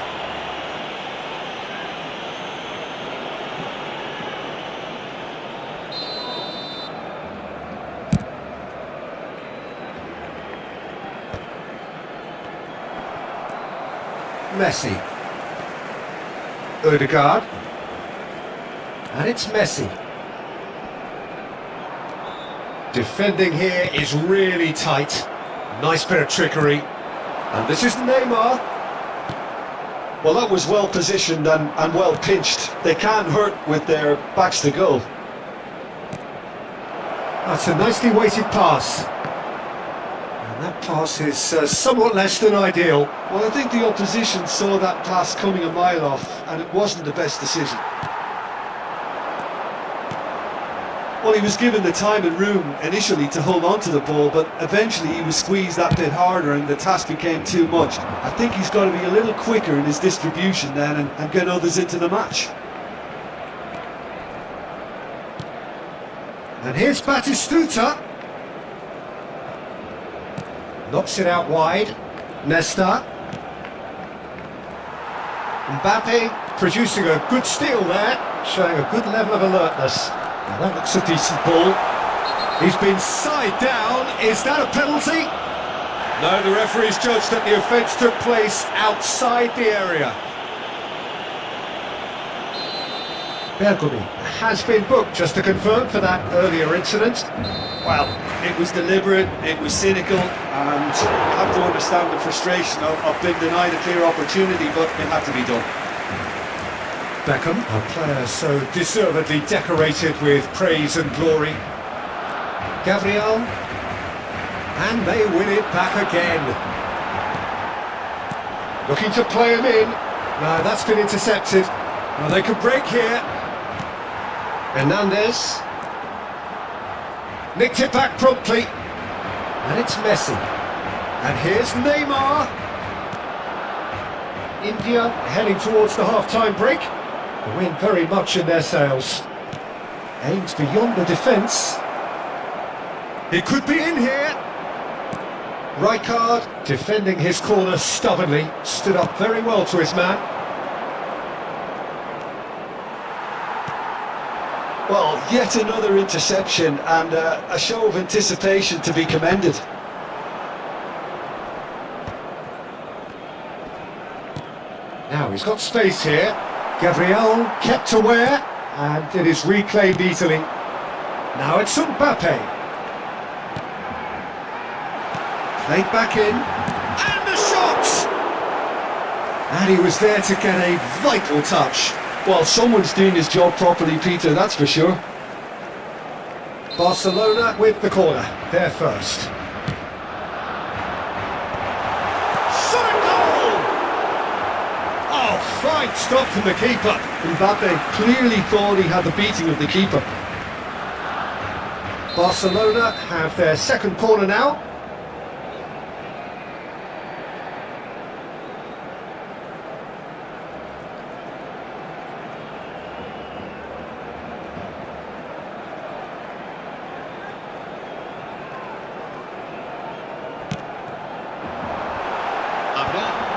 Messi. Odegaard. And it's Messi. Defending here is really tight. Nice bit of trickery. And this is Neymar. Well, that was well positioned and well pinched. They can't hurt with their backs to goal. That's a nicely weighted pass. And that pass is somewhat less than ideal. Well, I think the opposition saw that pass coming a mile off, and it wasn't the best decision. Well, he was given the time and room initially to hold on to the ball, but eventually he was squeezed that bit harder and the task became too much. I think he's got to be a little quicker in his distribution then and get others into the match. And here's Batistuta. Knocks it out wide. Nesta. Mbappe producing a good steal there, showing a good level of alertness. Now that looks a decent ball. He's been side down. Is that a penalty? No, the referee's judged that the offence took place outside the area. Bergomi has been booked, just to confirm, for that earlier incident. Well, it was deliberate, it was cynical, and you have to understand the frustration of being denied a clear opportunity, but it had to be done. Beckham, a player so deservedly decorated with praise and glory. Gabriel, and they win it back again. Looking to play him in. No, that's been intercepted. Well, they could break here. Hernandez. Nicked it back promptly. And it's Messi. And here's Neymar. India heading towards the half-time break. The wind very much in their sails. Aims beyond the defence. He could be in here. Rijkaard defending his corner stubbornly. Stood up very well to his man. Well, yet another interception and a show of anticipation to be commended. Now he's got space here. Gabriel kept aware, and it is reclaimed easily. Now it's Mbappe. Played back in, and the shot! And he was there to get a vital touch. Well, someone's doing his job properly, Peter, that's for sure. Barcelona with the corner, they're first. Shot a goal! Oh, fine stop from the keeper. Mbappe clearly thought he had the beating of the keeper. Barcelona have their second corner now.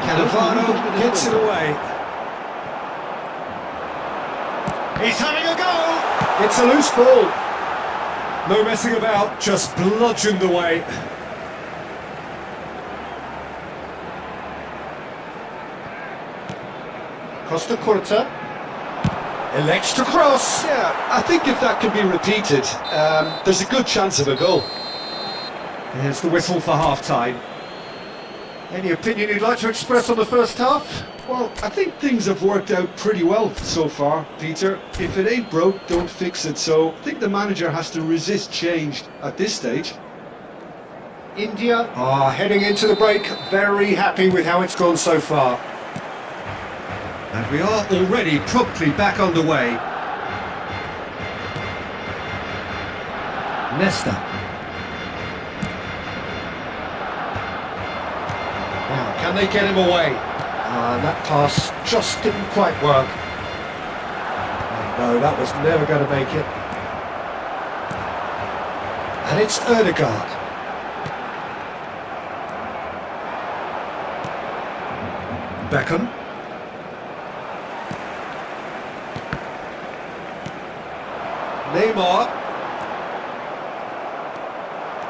Cannavaro gets it away. He's having a go! It's a loose ball. No messing about, just bludgeoned away. Costa Curta elects to cross. Yeah, I think if that can be repeated, there's a good chance of a goal. Here's the whistle for half-time. Any opinion you'd like to express on the first half? Well, I think things have worked out pretty well so far, Peter. If it ain't broke, don't fix it. So I think the manager has to resist change at this stage. India are heading into the break, very happy with how it's gone so far. And we are already promptly back underway. Nesta. Now, can they get him away? That pass just didn't quite work. No, that was never going to make it. And it's Ødegaard. Beckham. Neymar.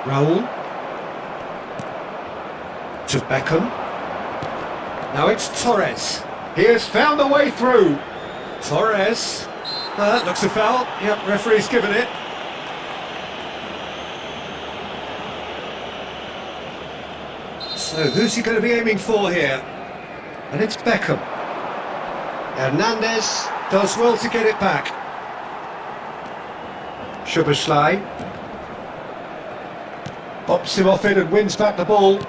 Raul. To Beckham. Now it's Torres. He has found the way through. Torres. That looks a foul. Yep, referee's given it. So who's he going to be aiming for here? And it's Beckham. Hernandez does well to get it back. Szoboszlai pops him off it and wins back the ball.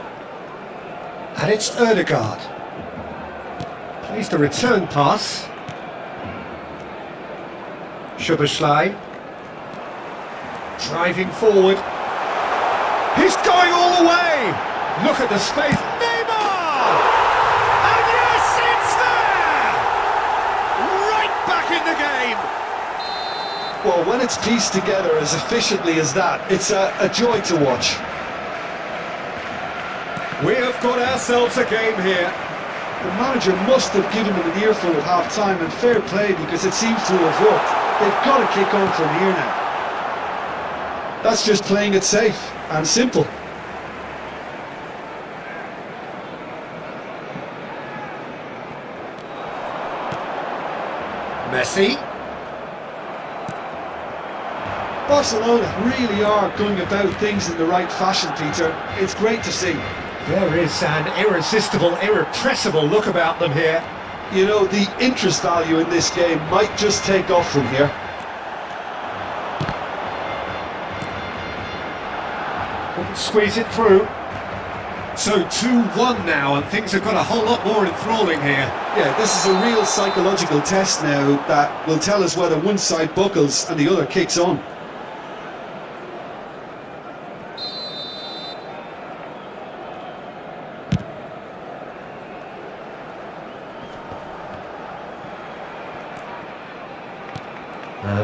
And it's Ødegaard. Plays the return pass. Szoboszlai driving forward. He's going all the way! Look at the space. Neymar! And yes, it's there! Right back in the game! Well, when it's pieced together as efficiently as that, it's a joy to watch. We have got ourselves a game here. The manager must have given them an earful at half-time, and fair play because it seems to have worked. They've got to kick on from here now. That's just playing it safe and simple. Messi. Barcelona really are going about things in the right fashion, Peter. It's great to see. There is an irresistible, irrepressible look about them here. You know, the interest value in this game might just take off from here. Couldn't squeeze it through. So 2-1 now, and things have got a whole lot more enthralling here. Yeah, this is a real psychological test now that will tell us whether one side buckles and the other kicks on.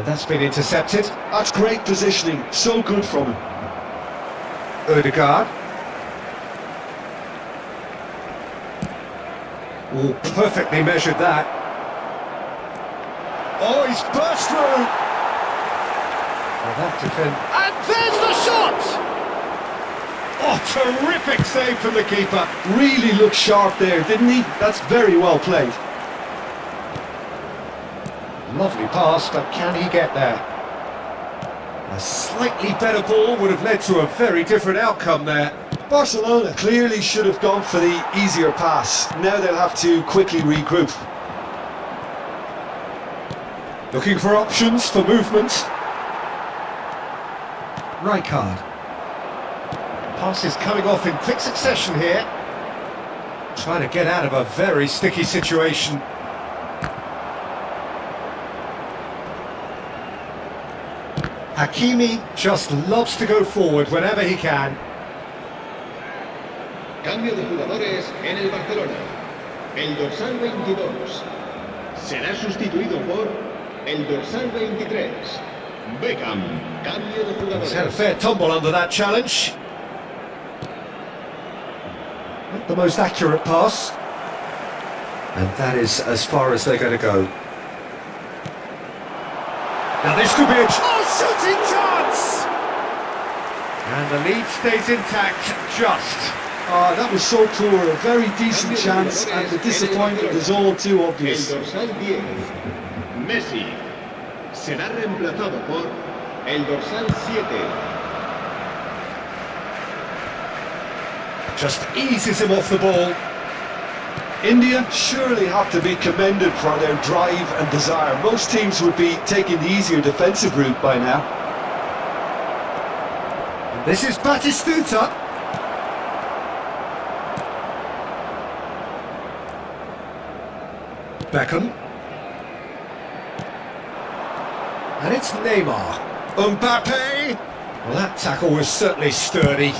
That's been intercepted. That's great positioning, so good from him. Odegaard. Oh, perfectly measured that. Oh, he's burst through. Well, that defend. And there's the shot! Oh, terrific save from the keeper. Really looked sharp there, didn't he? That's very well played. Lovely pass, but can he get there? A slightly better ball would have led to a very different outcome there. Barcelona clearly should have gone for the easier pass. Now they'll have to quickly regroup. Looking for options for movement. Rijkaard. Pass is coming off in quick succession here. Trying to get out of a very sticky situation. Hakimi just loves to go forward whenever he can. Cambio de jugadores en el Barcelona. El dorsal 22 será sustituido por el dorsal 23. Beckham. Cambio de He's had a jugadores. fair tumble under that challenge. Not the most accurate pass. And that is as far as they're going to go. Now this could be a shooting chance! And the lead stays intact, just. That was so poor, a very decent chance, and the disappointment is all too El obvious. dorsal 10. Messi. Será reemplazado por el dorsal 7. Just eases him off the ball. India surely have to be commended for their drive and desire. Most teams would be taking the easier defensive route by now. This is Batistuta. Beckham. And it's Neymar. Mbappe. Well, that tackle was certainly sturdy.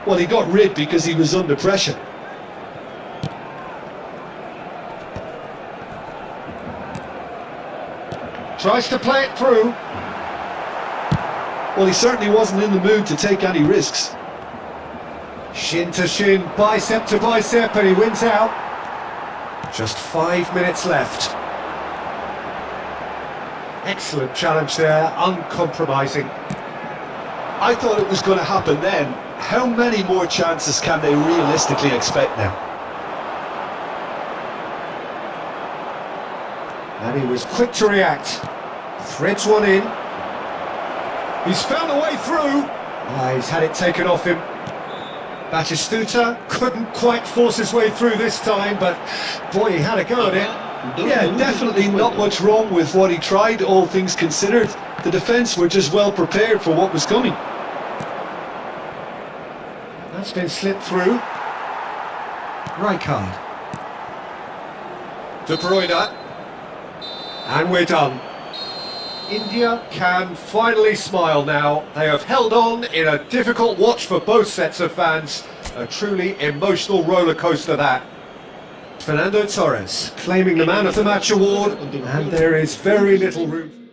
Well, he got rid because he was under pressure. Tries to play it through. Well, he certainly wasn't in the mood to take any risks. Shin to shin, bicep to bicep, and he wins out. Just 5 minutes left. Excellent challenge there, uncompromising. I thought it was going to happen then. How many more chances can they realistically expect now? And he was quick to react. Threads one in. He's found a way through. He's had it taken off him. Batistuta couldn't quite force his way through this time, but boy, he had a go at it. Yeah, definitely not much wrong with what he tried, all things considered. The defence were just well prepared for what was coming. That's been slipped through. Rijkaard. De Bruyne. And we're done. India can finally smile now. They have held on in a difficult watch for both sets of fans. A truly emotional roller coaster that. Fernando Torres claiming the Man of the Match award, and there is very little room.